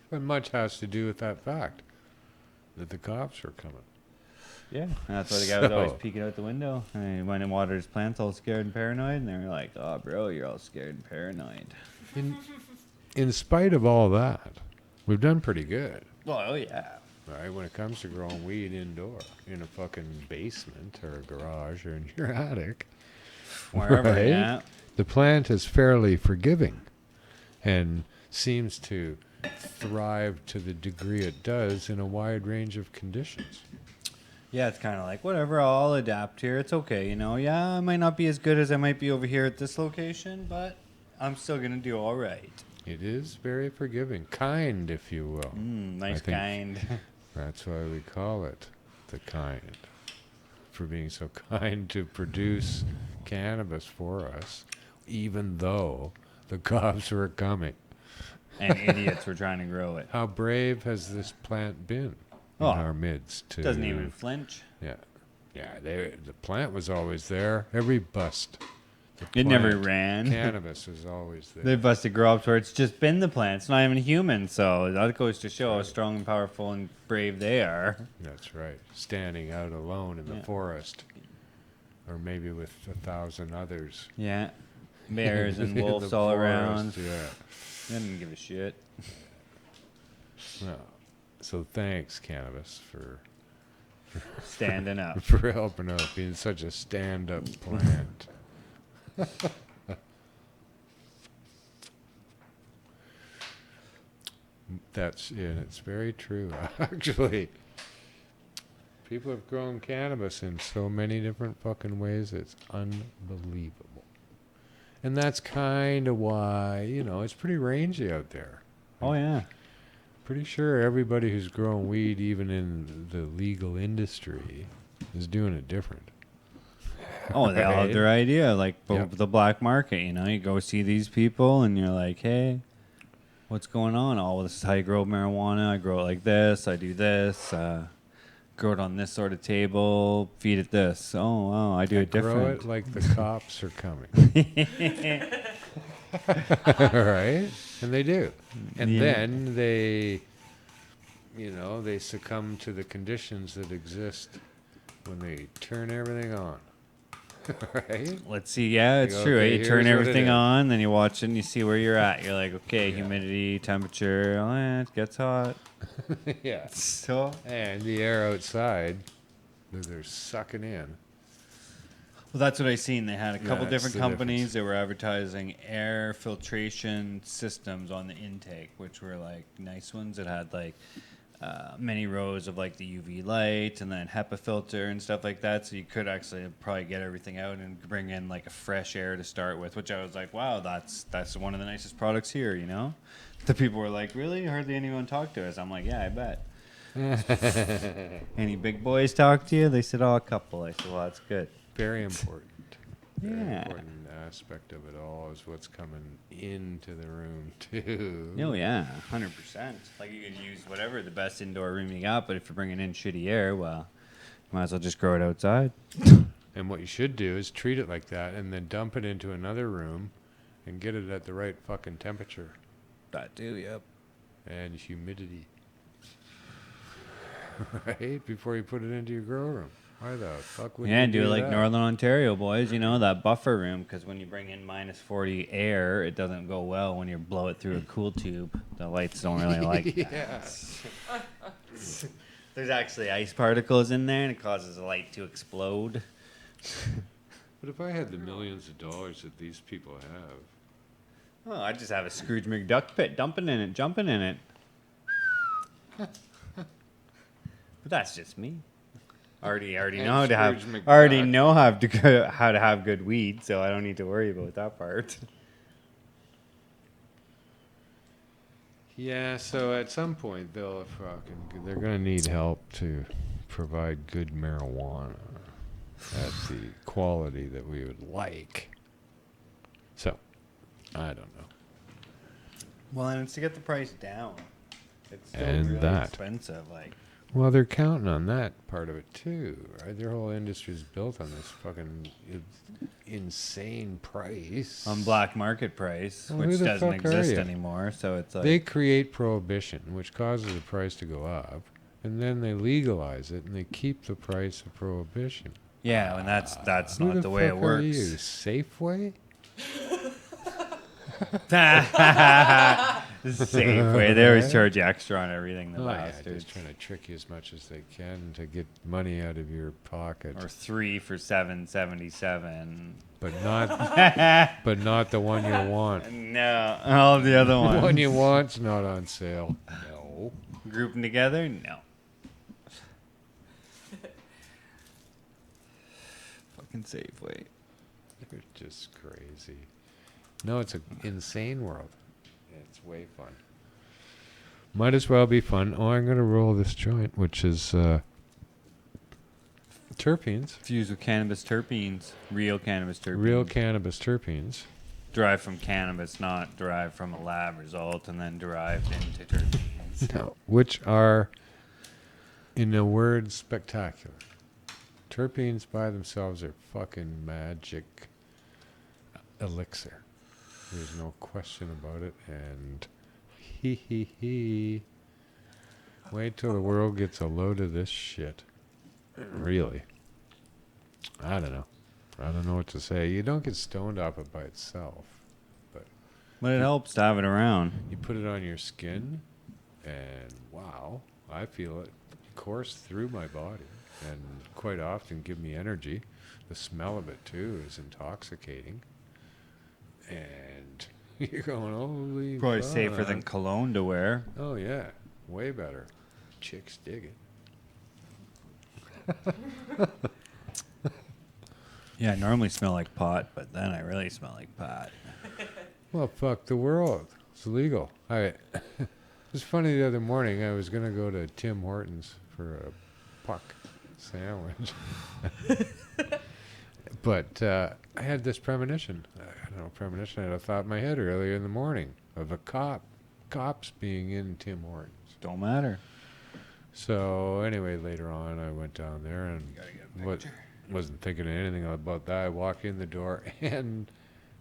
But much has to do with that fact that the cops are coming. Yeah. And that's why the guy was always So- peeking out the window. And he went and watered his plants all scared and paranoid. And they were like, oh, bro, you're all scared and paranoid. In spite of all that, we've done pretty good. Well, oh, yeah. Right, when it comes to growing weed indoor, in a fucking basement or a garage or in your attic, Wherever, right? yeah. The plant is fairly forgiving and seems to thrive to the degree it does in a wide range of conditions. Yeah, it's kind of like, whatever, I'll adapt here. It's okay, you know. Yeah, I might not be as good as I might be over here at this location, but I'm still going to do all right. It is very forgiving, kind, if you will. Nice, think- kind. That's why we call it the kind, for being so kind to produce cannabis for us, even though the cops were coming. And idiots were trying to grow it. How brave has this plant been in Oh, our midst? To, Doesn't even flinch. Yeah, yeah. The plant was always there. Every bust. the It never plant, ran. Cannabis was always there. They busted grow ups where it's just been the plant. It's not even human. So that goes to show how strong and powerful and brave they are. That's right. Standing out alone in the Yeah. forest. or maybe with 1,000 others. Yeah. Bears and In wolves the all forest, around. Yeah. They didn't give a shit. Well, so thanks, Cannabis, for Standing up. for helping out, being such a stand-up plant. It's very true. Actually, people have grown cannabis in so many different fucking ways. It's unbelievable, and that's kind of why it's pretty rangy out there. Oh, yeah. Pretty sure everybody who's growing weed, even in the legal industry, is doing it different. Oh, they all have their idea. Like Yep. the black market, you go see these people and you're like, hey, what's going on? Oh, well, this is how you grow marijuana. I grow it like this. I do this. Grow it on this sort of table. Feed it this. Oh, wow, I do it different. Grow it like the cops are coming. Right? And they do. And Yeah. then they succumb to the conditions that exist when they turn everything on. Right? Let's see. Yeah, it's You go, true. okay, You turn here's what it everything is. on, then you watch it and you see where you're at. You're like, okay, Yeah. humidity, temperature. Oh, yeah, it gets hot. Yeah. So And the air outside that they're sucking in. Well, that's what I seen. They had a couple That's different the companies difference. that were advertising air filtration systems on the intake, which were like nice ones that had like many rows of like the UV light and then HEPA filter and stuff like that. So you could actually probably get everything out and bring in like a fresh air to start with, which I was like, wow, that's one of the nicest products here, The people were like, really? Hardly anyone talked to us. I'm like, yeah, I bet. Any big boys talk to you? They said, oh, a couple. I said, well, that's good. Very important. Very Yeah. important aspect of it all is what's coming into the room too. Oh yeah, 100%. Like you could use whatever the best indoor room you got, but if you're bringing in shitty air, well, you might as well just grow it outside. And what you should do is treat it like that and then dump it into another room and get it at the right fucking temperature That too, yep. and humidity. Right? Before you put it into your grow room. Why the fuck would Yeah, you do it like that? Northern Ontario boys, that buffer room, because when you bring in minus 40 air, it doesn't go well when you blow it through a cool tube. The lights don't really like that. Yeah. There's actually ice particles in there, and it causes the light to explode. But if I had the millions of dollars that these people have, Oh, I just have a Scrooge McDuck pit, jumping in it. But that's just me. Already And know how to have. Scrooge McDuck. Already know how to have good weed, so I don't need to worry about that part. yeah, so at some point they're going to need help to provide good marijuana at the quality that we would like. So, I don't know. Well, and it's to get the price down. It's still And really that. expensive. Like, Well, they're counting on that part of it too, right? Their whole industry is built on this fucking insane price. on black market price, Well, who which the doesn't fuck are exist you? anymore. So it's like They create prohibition, which causes the price to go up, and then they legalize it, and they keep the price of prohibition. yeah, and that's Who not the way it fuck are you, works. Safeway? Safeway, they always charge you extra on everything. The Oh, yeah, bastards. just trying to trick you as much as they can to get money out of your pocket, Or 3 for $7.77. but not the one you want. No, all the other The one ones. you want's not on sale. No. Group them together? No. Fucking Safeway. They're just crazy. No, it's an insane world. It's way fun. Might as well be fun. Oh, I'm going to roll this joint, which is terpenes. Fused with cannabis terpenes. Real cannabis terpenes. Real cannabis terpenes. Derived from cannabis, not derived from a lab result and then derived into terpenes. No, which are, in a word, spectacular. Terpenes by themselves are fucking magic elixir. There's no question about it. And wait till the world gets a load of this shit. Really. I don't know. I don't know what to say. You don't get stoned off it by itself, but But it helps to have it around. you put it on your skin, and wow, I feel it course through my body, and quite often give me energy. The smell of it too is intoxicating, and you're going, holy Probably fuck. safer than cologne to wear. Oh yeah, way better. Chicks dig it. Yeah, I normally smell like pot, but then I really smell like pot. Well, fuck the world. It's illegal. It was funny the other morning. I was gonna go to Tim Hortons for a puck sandwich, but I had this premonition. I don't know, premonition. I had a thought in my head earlier in the morning of cops being in Tim Hortons. Don't matter. So anyway, later on, I went down there and wasn't thinking anything about that. I walked in the door, and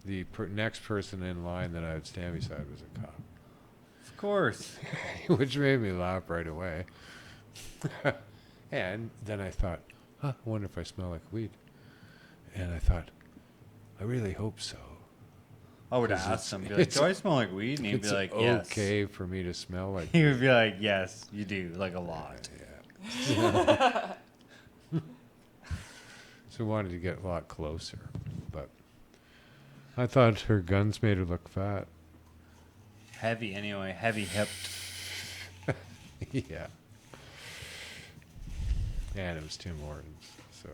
the next person in line that I would stand beside was a cop. Of course. Which made me laugh right away. And then I thought, I wonder if I smell like weed. And I thought, I really hope so. I would 'Cause ask him, be like, do I smell like weed? And he'd be It's like, yes. okay for me to smell like He would be like, yes, you do, like a lot. Yeah. So I wanted to get a lot closer. But I thought her guns made her look fat. Heavy anyway, heavy hipped. Yeah. And it was Tim Hortons, so.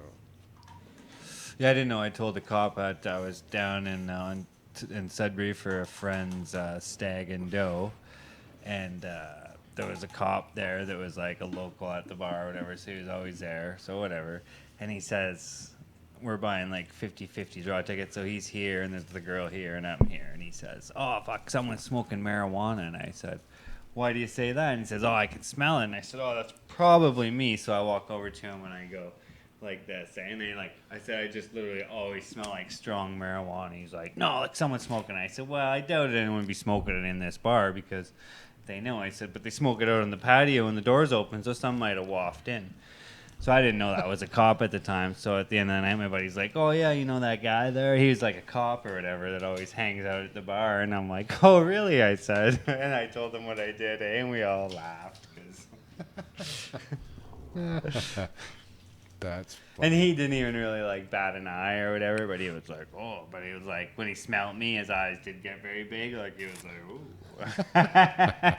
Yeah, I didn't know. I told the cop that I was down in Sudbury for a friend's stag and doe, and there was a cop there that was like a local at the bar or whatever, so he was always there, so whatever. And he says, we're buying like 50-50 draw tickets, so he's here, and there's the girl here, and I'm here. And he says, oh, fuck, someone's smoking marijuana. And I said, why do you say that? And he says, oh, I can smell it. And I said, oh, that's probably me. So I walk over to him and I go like this. And then I said, I just literally always smell like strong marijuana. He's like, no, like someone's smoking. I said, well, I doubt anyone would be smoking it in this bar because they know. I said, but they smoke it out on the patio when the door's open, so some might have wafted in. So I didn't know that was a cop at the time. So at the end of the night, my buddy's like, oh, yeah, you know that guy there? He was like a cop or whatever that always hangs out at the bar. And I'm like, oh, really? I said. And I told him what I did, and we all laughed. That's And he didn't even really like bat an eye or whatever, but he was like, oh. But he was like, when he smelled me, his eyes did get very big. Like he was like, ooh.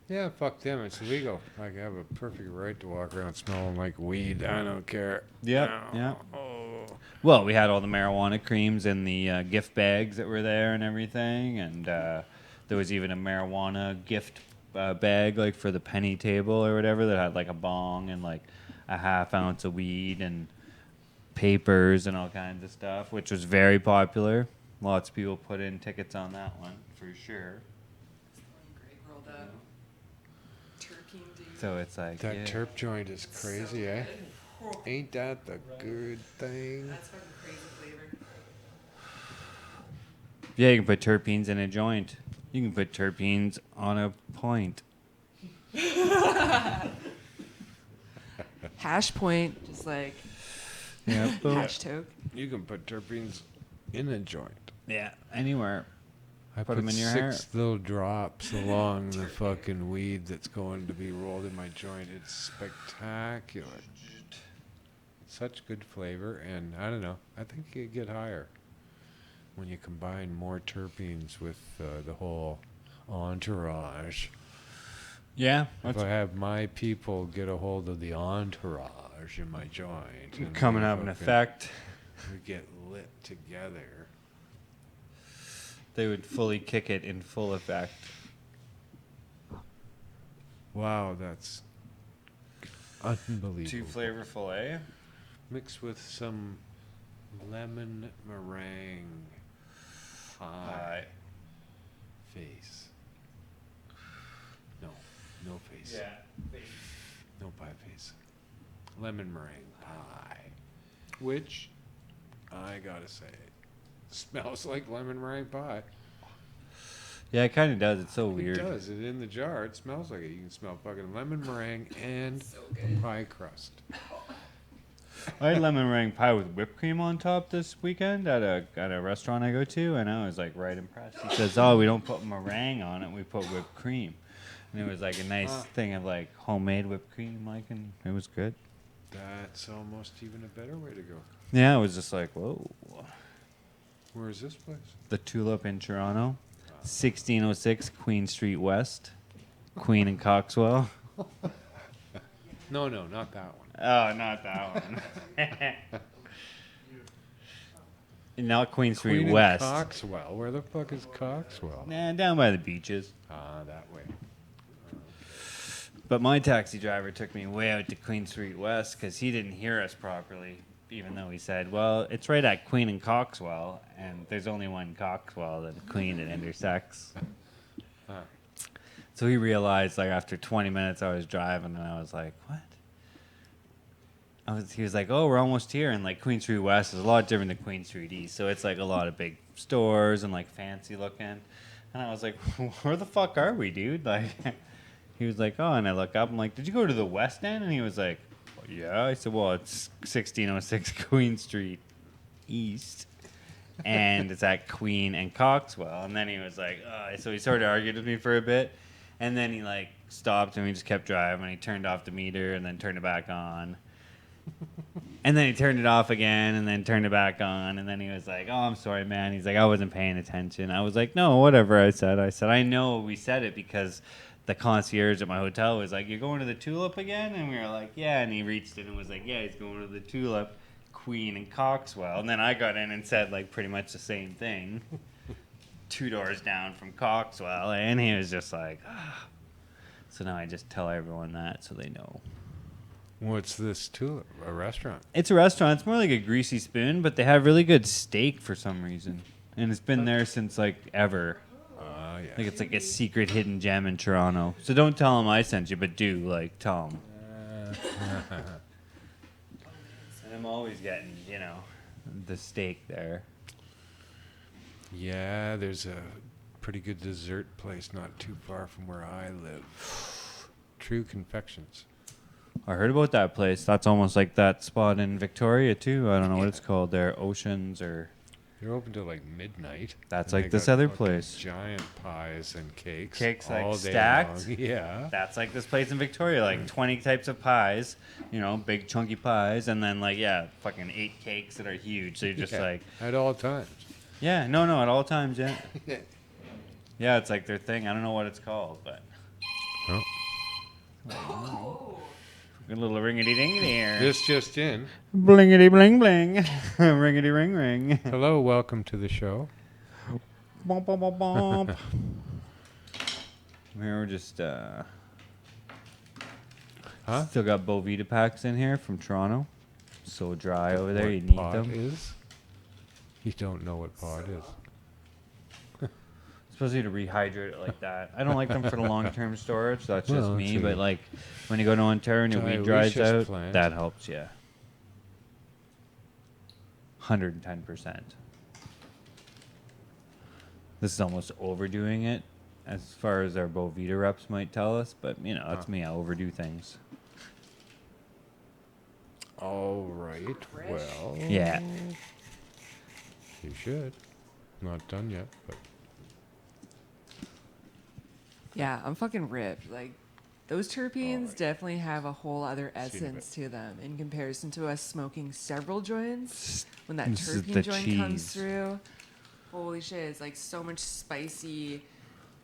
Yeah, fuck them. It's illegal. I have a perfect right to walk around smelling like weed. I don't care. Yep, Oh, yep. Oh. Well, we had all the marijuana creams in the gift bags that were there and everything, and there was even a marijuana gift bag, like for the penny table or whatever, that had like a bong and like a half ounce of weed and papers and all kinds of stuff, which was very popular. Lots of people put in tickets on that one for sure. Great rolled up. Terpene, dude. So it's like That yeah. terp joint is crazy, So eh? good. Ain't that the good thing? That's fucking crazy flavor. Yeah, you can put terpenes in a joint. You can put terpenes on a point. Hash point, just like Yeah. hash toke. You can put terpenes in a joint. Yeah, anywhere. I Put put 'em in your 6 little drops along the fucking weed that's going to be rolled in my joint. It's spectacular. Such good flavor, and I don't know. I think you get higher when you combine more terpenes with the whole entourage. Yeah. If I have my people get a hold of the entourage in my joint, and Coming we up in fucking- effect. we get lit together. They would fully kick it in full effect. Wow, that's unbelievable. Too flavorful, eh? Mixed with some lemon meringue pie face. No face. No pie face. Lemon meringue pie. Which, I gotta say, smells like lemon meringue pie. Yeah, it kind of does. It's so weird. It does. It in the jar. It smells like it. You can smell fucking lemon meringue and So good. pie crust. I had lemon meringue pie with whipped cream on top this weekend at a restaurant I go to, and I was like right impressed. He says, "Oh, we don't put meringue on it; we put whipped cream." And it was like a nice thing of like homemade whipped cream, like, and it was good. That's almost even a better way to go. Yeah, it was just like, whoa. Where is this place? The Tulip in Toronto, 1606 Queen Street West, Queen and Coxwell. No, not that one. Oh, not that one. Not Queen Street Queen and West. Coxwell. Where the fuck is Coxwell? Nah, down by the beaches. That way. But my taxi driver took me way out to Queen Street West because he didn't hear us properly, even though he said, well, it's right at Queen and Coxwell, and there's only one Coxwell and Queen that intersects. So he realized, like, after 20 minutes I was driving, and I was like, what? He was like, oh, we're almost here. And, like, Queen Street West is a lot different than Queen Street East. So it's, like, a lot of big stores and, like, fancy looking. And I was like, where the fuck are we, dude? Like, he was like, oh, and I look up. I'm like, did you go to the West End? And he was like, well, yeah. I said, well, it's 1606 Queen Street East. And it's at Queen and Coxwell. And then he was like, so he sort of argued with me for a bit. And then he, like, stopped and we just kept driving. He turned off the meter and then turned it back on. And then he turned it off again and then turned it back on. And then he was like, oh, I'm sorry, man. He's like, I wasn't paying attention. I was like, no, whatever I said. I know we said it because the concierge at my hotel was like, you're going to the Tulip again? And we were like, yeah. And he reached in and was like, yeah, he's going to the Tulip, Queen and Coxwell. And then I got in and said, like, pretty much the same thing. 2 doors down from Coxwell. And he was just like, ah. So now I just tell everyone that so they know. What's this Tulip? A restaurant? It's a restaurant. It's more like a Greasy Spoon, but they have really good steak for some reason. And it's been there since, like, ever. Yeah. Like, it's like a secret hidden gem in Toronto. So don't tell them I sent you, but do, like, tell them. And I'm always getting, the steak there. Yeah, there's a pretty good dessert place not too far from where I live. True Confections. I heard about that place. That's almost like that spot in Victoria, too. I don't know what it's called there. Oceans or... They're open till like midnight. That's and like they this got other fucking place. Giant pies and cakes. Cakes all like day stacked? long. Yeah. That's like this place in Victoria. Like 20 types of pies. Big chunky pies. And then fucking 8 cakes that are huge. So you're just like... At all times. Yeah, no, at all times, yeah. Yeah, it's like their thing. I don't know what it's called, but... Oh. A little ringity ding here. This just in. Blingity bling bling. Ringity ring ring. Hello, welcome to the show. Bump, bump, bump, bump. We're just, Huh? Still got Bovita packs in here from Toronto. So dry over there, What you need pot them. is? You don't know what pot is. Supposed to rehydrate it like that. I don't like them for the long-term storage. That's just Well, me. it's But like when you go to Ontario and your weed dries Dioecious out, plant. that helps. Yeah, 110%. This is almost overdoing it, as far as our Bovita reps might tell us. But that's me. I overdo things. All right. Well. Yeah. You should. Not done yet, but. Yeah, I'm fucking ripped. Like, those terpenes definitely have a whole other essence to them in comparison to us smoking several joints. When that This is the terpene joint comes cheese. through, holy shit, it's like so much spicy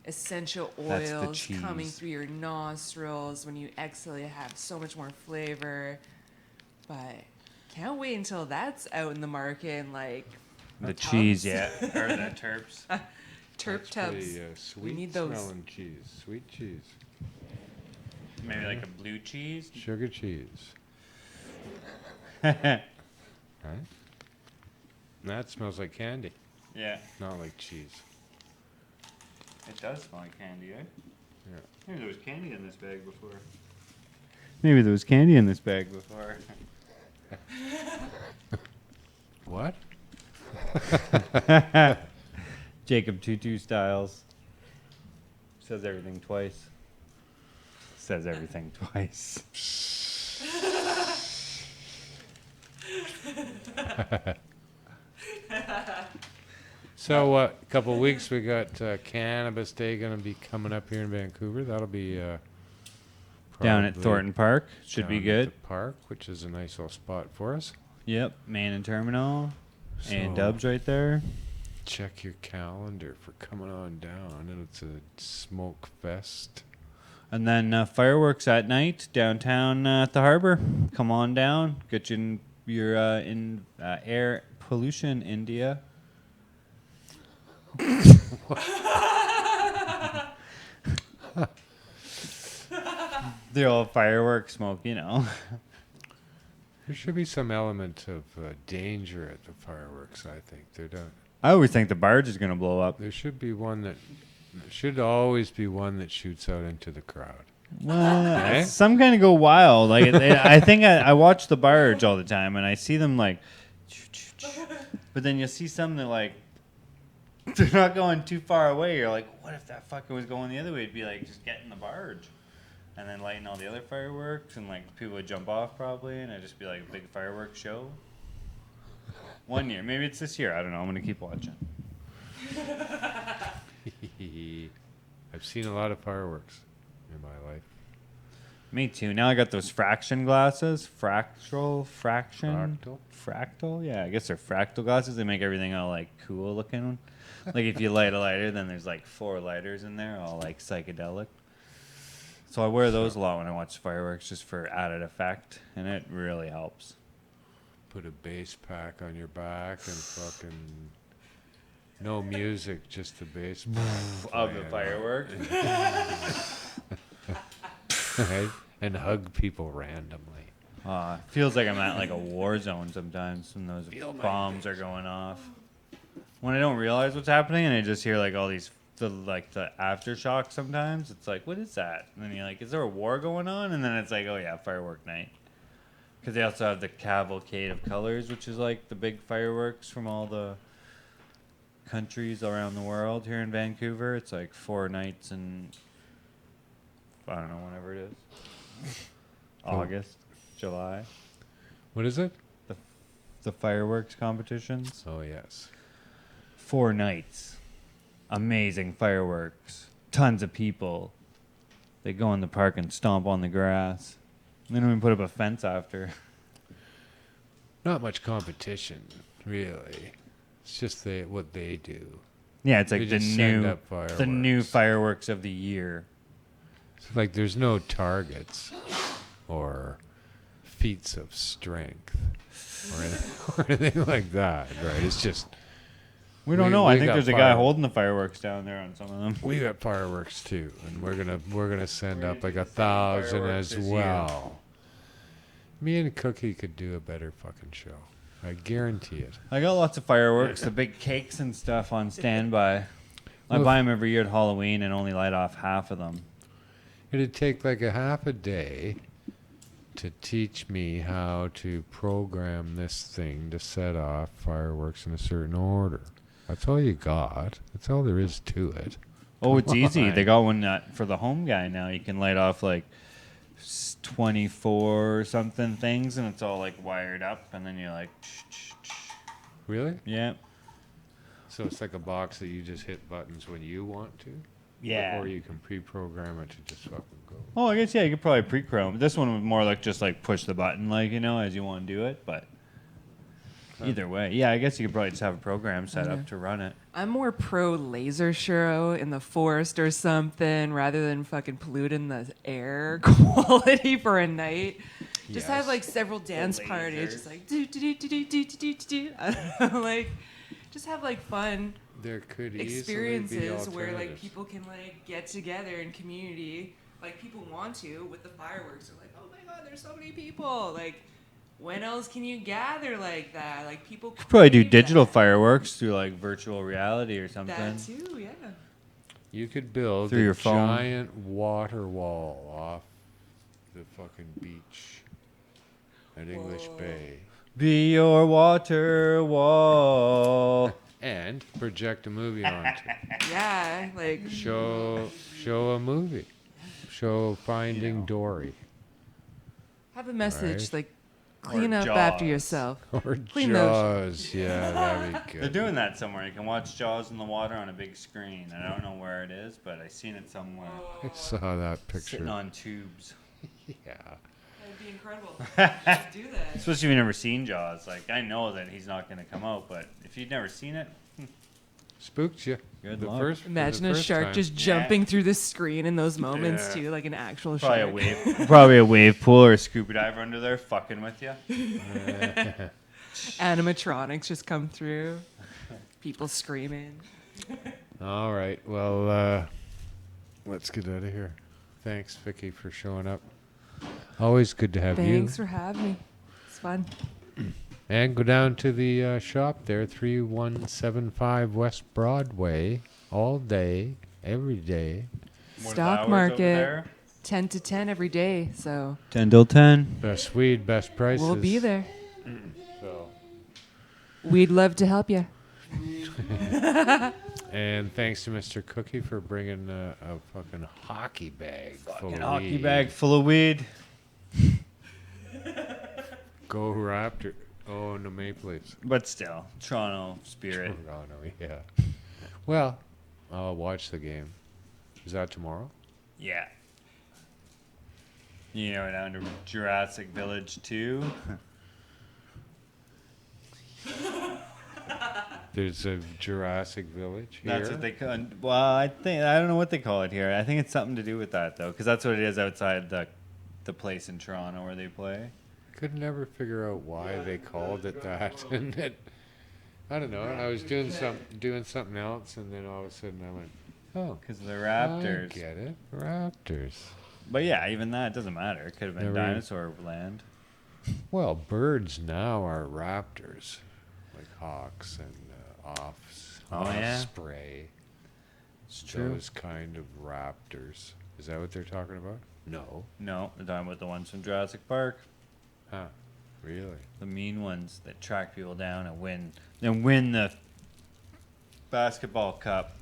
essential That's the oils coming cheese. through your nostrils. When you exhale, you have so much more flavor. But can't wait until that's out in the market and like The tubs. cheese, yeah, or the terps. terp That's tubs. pretty, sweet need those. smelling cheese. Sweet cheese. Maybe like a blue cheese. Sugar cheese. Yeah. Right? That smells like candy, not like cheese. It does smell like candy, eh? Yeah. Maybe there was candy in this bag before. Maybe there was candy in this bag before. What? Jacob Tutu Styles. Says everything twice. Says everything twice. So a couple of weeks we got Cannabis Day going to be coming up here in Vancouver. That'll be Down at probably Thornton Park. Should be down at good. the park, which is a nice little spot for us. Yep. Main and Terminal. And So- Dubs right there. Check your calendar for coming on down, and it's a smoke fest. And then fireworks at night downtown at the harbor. Come on down. Get you in your air pollution, India. The old fireworks smoke, you know. There should be some element of danger at the fireworks. I think there don't. I always think the barge is going to blow up. There should be one that. There should always be one that shoots out into the crowd. Well, Eh? some kind of go wild. Like I think I watch the barge all the time, and I see them like, but then you see some that like, they're not going too far away. You're like, what if that fucker was going the other way? It'd be like just get in the barge, and then lighting all the other fireworks, and like people would jump off probably, and it'd just be like a big fireworks show. One year, maybe it's this year. I don't know. I'm gonna keep watching. I've seen a lot of fireworks in my life. Me too. Now I got those fraction glasses. Fractal. Yeah, I guess they're fractal glasses. They make everything all like cool looking. Like if you light a lighter, then there's like 4 lighters in there, all like psychedelic. So I wear those a lot when I watch fireworks, just for added effect, and it really helps. Put a bass pack on your back and fucking no music, just the bass Of the fireworks. right? And hug people randomly. Feels like I'm at like a war zone sometimes when those bombs are going off. When I don't realize what's happening and I just hear like all these the aftershock sometimes, it's like, what is that? And then you're like, is there a war going on? And then it's like, oh yeah, firework night. Because they also have the Cavalcade of Colors, which is like the big fireworks from all the countries around the world here in Vancouver. It's like 4 nights in, I don't know, whenever it is. August, July. What is it? The fireworks competitions. Oh, yes. 4 nights. Amazing fireworks. Tons of people. They go in the park and stomp on the grass. And then we put up a fence after. Not much competition, really. It's just what they do. Yeah, it's like They the just send new up fireworks. the new fireworks of the year. It's like there's no targets or feats of strength or anything like that, right? It's just We don't know. we I think got there's a guy holding the fireworks down there on some of them. we got fireworks too, and we're gonna send We're up gonna like do the same 1,000 fireworks as this year. well. Me and Cookie could do a better fucking show. I guarantee it. I got lots of fireworks, the big cakes and stuff on standby. I Well, buy them every year at Halloween and only light off half of them. It'd take like a half a day to teach me how to program this thing to set off fireworks in a certain order. That's all you got. That's all there is to it. Oh, it's easy. on. They got one for the home guy now. You can light off like 24 something things, and it's all like wired up, and then you're like, Really? yeah, So it's like a box that you just hit buttons when you want to? yeah. Or you can pre-program it to just fucking go. Oh, I guess yeah. You could probably pre-chrome. This one was more like just like push the button, like as you want to do it. But either way, yeah. I guess you could probably just have a program set up to run it. I'm more pro laser show in the forest or something rather than fucking polluting the air quality for a night. Just have Yes. like several dance lasers. parties, just like do do do do do do do do do. I don't know, like just have like fun There could easily be experiences where like alternatives. people can like get together in community, like people want to with the fireworks. They're like, oh my god, there's so many people. Like, when else can you gather like that? Like people Could probably do crave digital that. fireworks through like virtual reality or something. That too, yeah. You could build Through a your phone. giant water wall off the fucking beach at English Whoa. Bay Be your water wall. and project a movie onto it. Yeah, like Show a movie. Show Finding Dory. have a message Right. like Clean up Jaws. after yourself. Or Clean those. Jaws. Yeah, that'd be good. They're doing that somewhere. You can watch Jaws in the water on a big screen. I don't know where it is, but I seen it somewhere. I saw that Sitting picture. on tubes. Yeah. That'd be incredible. Let's do that. Especially if you've never seen Jaws. Like, I know that he's not going to come out, but if you've never seen it, Spooked you. Good The luck. first- for the Imagine a first shark time. just Yeah. jumping through the screen in those moments Yeah. too, like an actual probably shark. a wave, probably a wave pool or a scuba diver under there fucking with you. Animatronics just come through. People screaming. All right. Well, let's get out of here. Thanks, Vicky, for showing up. Always good to have Thanks you. for having me. It's fun. And go down to the shop there, 3175 West Broadway, all day, every day. More Stock hours over market. there. 10 to 10 every day, so 10 till 10. Best weed, best prices. we'll be there. So. We'd love to help you. And thanks to Mr. Cookie for bringing a fucking hockey bag full Fucking of hockey weed. bag full of weed. Go Raptor. Oh, no Maple Leafs. But still, Toronto spirit. Toronto, yeah. Well, I'll watch the game. Is that tomorrow? Yeah. You know, down to Jurassic Village 2. There's a Jurassic Village here. That's what they call. Well, I don't know what they call it here. I think it's something to do with that though, because that's what it is outside the place in Toronto where they play. Could never figure out why they called it that. And it, I don't know. I was doing something else, and then all of a sudden I went, "Oh, Because of the Raptors. I get it, Raptors." But yeah, even that doesn't matter. It could have been Never- dinosaur land. Well, birds now are raptors, like hawks and osprey. It's true. Those kind of raptors. Is that what they're talking about? No. No, they're talking about the ones from Jurassic Park. Huh. Really? The mean ones that track people down and win the basketball cup.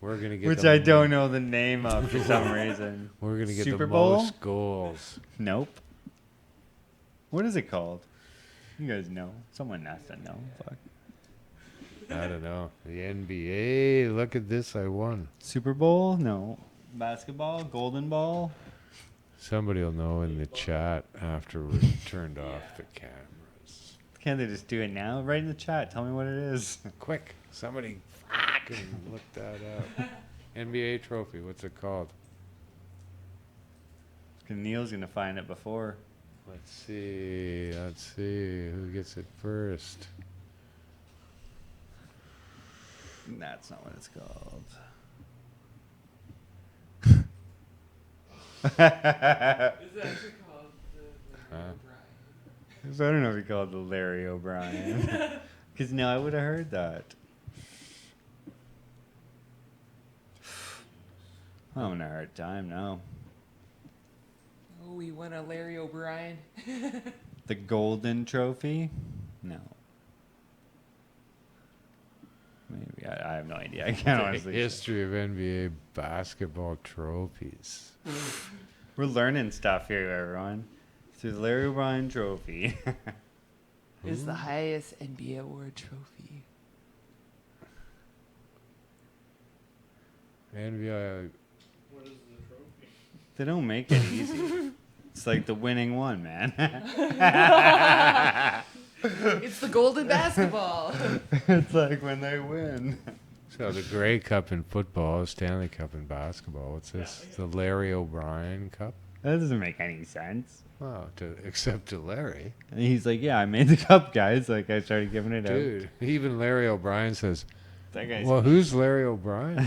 We're gonna get Which the I don't know the name of for some reason. We're gonna get Super the Bowl? most goals. Nope. What is it called? You guys know. Someone has to know. Fuck. I don't know. The NBA. Look at this. I won. Super Bowl? No. Basketball? Golden Ball? Somebody will know in the chat after we turned off the cameras. Can't they just do it now? Right in the chat. Tell me what it is. Quick. Somebody fucking look that up. NBA trophy. What's it called? 'Cause Neil's going to find it before. Let's see. Who gets it first? That's not what it's called. It's actually called the Huh? So I don't know if he called it Larry O'Brien. Because no, I would have heard that. I'm having a hard time now. Oh, we won a Larry O'Brien. The Golden Trophy? No. Maybe. I have no idea. I can't The honestly. history of NBA basketball trophies. We're learning stuff here, everyone. Through the Larry O'Brien Trophy. It's the highest NBA award trophy. NBA. They don't make it easy. It's like the winning one, man. It's the golden basketball. It's like when they win. So the Grey Cup in football, Stanley Cup in basketball. What's this? The Larry O'Brien Cup? That doesn't make any sense. Well, except to Larry. And he's like, yeah, I made the cup, guys. Like, I started giving it out. Dude, even Larry O'Brien says, That guy's well, who's Larry O'Brien?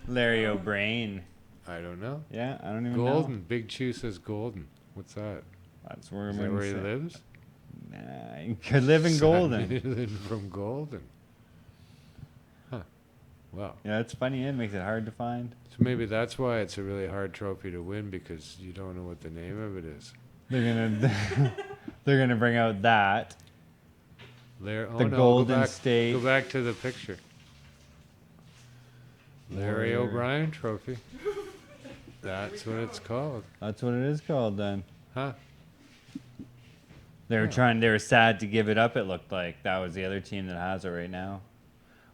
Larry O'Brien. I don't know. Yeah, I don't even Golden. know. Big Chew says Golden. What's that? That's where Is I'm that gonna where he say- lives? Nah, he could live in Golden. Simon from Golden. Huh. Well, Yeah, it's funny. It makes it hard to find. so maybe that's why it's a really hard trophy to win, because you don't know what the name of it is. They're gonna bring out that. Larry, The Golden State. Go back to the picture. Larry Warrior. O'Brien Trophy. That's what it's called. That's what it is called then. Huh? They were sad to give it up, it looked like. That was the other team that has it right now.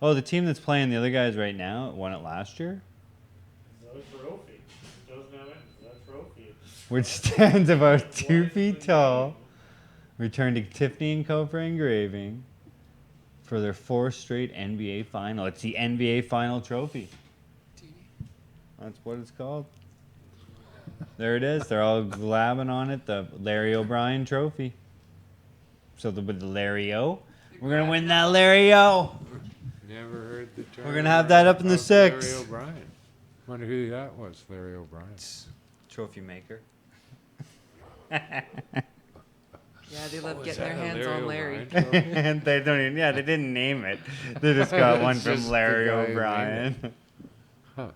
Oh, the team that's playing the other guys right now won it last year? The trophy. It doesn't have it. The trophy. Which stands about 2 feet tall. Returned to Tiffany and Co. for engraving for their 4th straight NBA final. It's the NBA final trophy. That's what it's called. There it is. They're all glabbing on it. The Larry O'Brien trophy. So with the Larry O, we're going to win that Larry O. Never heard the term. We're gonna have that up in the of 6. Larry O'Brien. Wonder who that was, Larry O'Brien. Trophy maker. Yeah, they love Oh, is getting their that a hands Larry on Larry. O'Brien trophy? And they don't even, they didn't name it. They just got one It's from just the Larry guy who named O'Brien. Huh.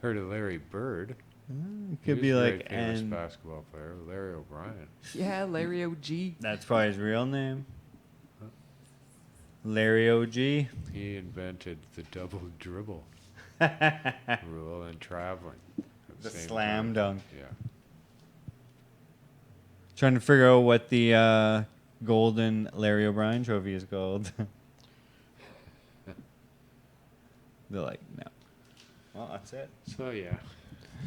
Heard of Larry Bird. It He could was be a very like, famous and basketball player, Larry O'Brien. Yeah, Larry OG. that's probably his real name. Larry OG. He invented the double dribble rule and traveling. at The same slam time. dunk. Yeah. Trying to figure out what the golden Larry O'Brien trophy is called. They're like, no. Well, that's it. So yeah,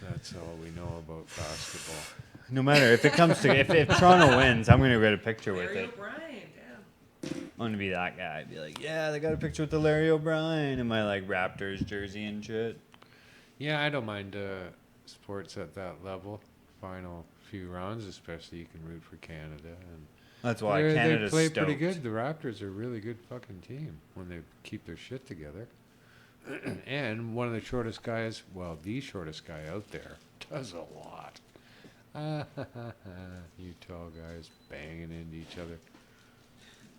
that's all we know about basketball. No matter if it comes to if Toronto wins, I'm gonna get a picture with Larry it. O'Brien, damn. I'm gonna be that guy. I'd be like, yeah, they got a picture with the Larry O'Brien in my like Raptors jersey and shit. Yeah, I don't mind sports at that level. Final few rounds, especially, you can root for Canada, and That's why they Canada's play stoked. pretty good. The Raptors are a really good fucking team when they keep their shit together. And one of the shortest guys, well, the shortest guy out there, does a lot. You tall guys banging into each other.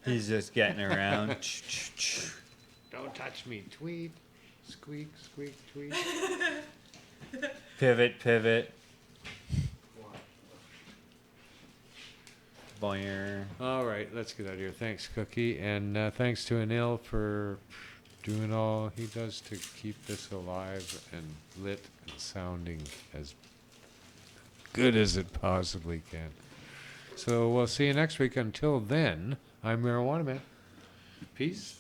He's just getting around. Don't touch me, tweet. Squeak, squeak, tweet. Pivot. Boyer. All right, let's get out of here. Thanks, Cookie. And thanks to Anil for doing all he does to keep this alive and lit and sounding as good as it possibly can. So we'll see you next week. Until then, I'm Marijuana Man. Peace.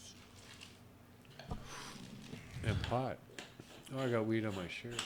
And pot. Oh, I got weed on my shirt.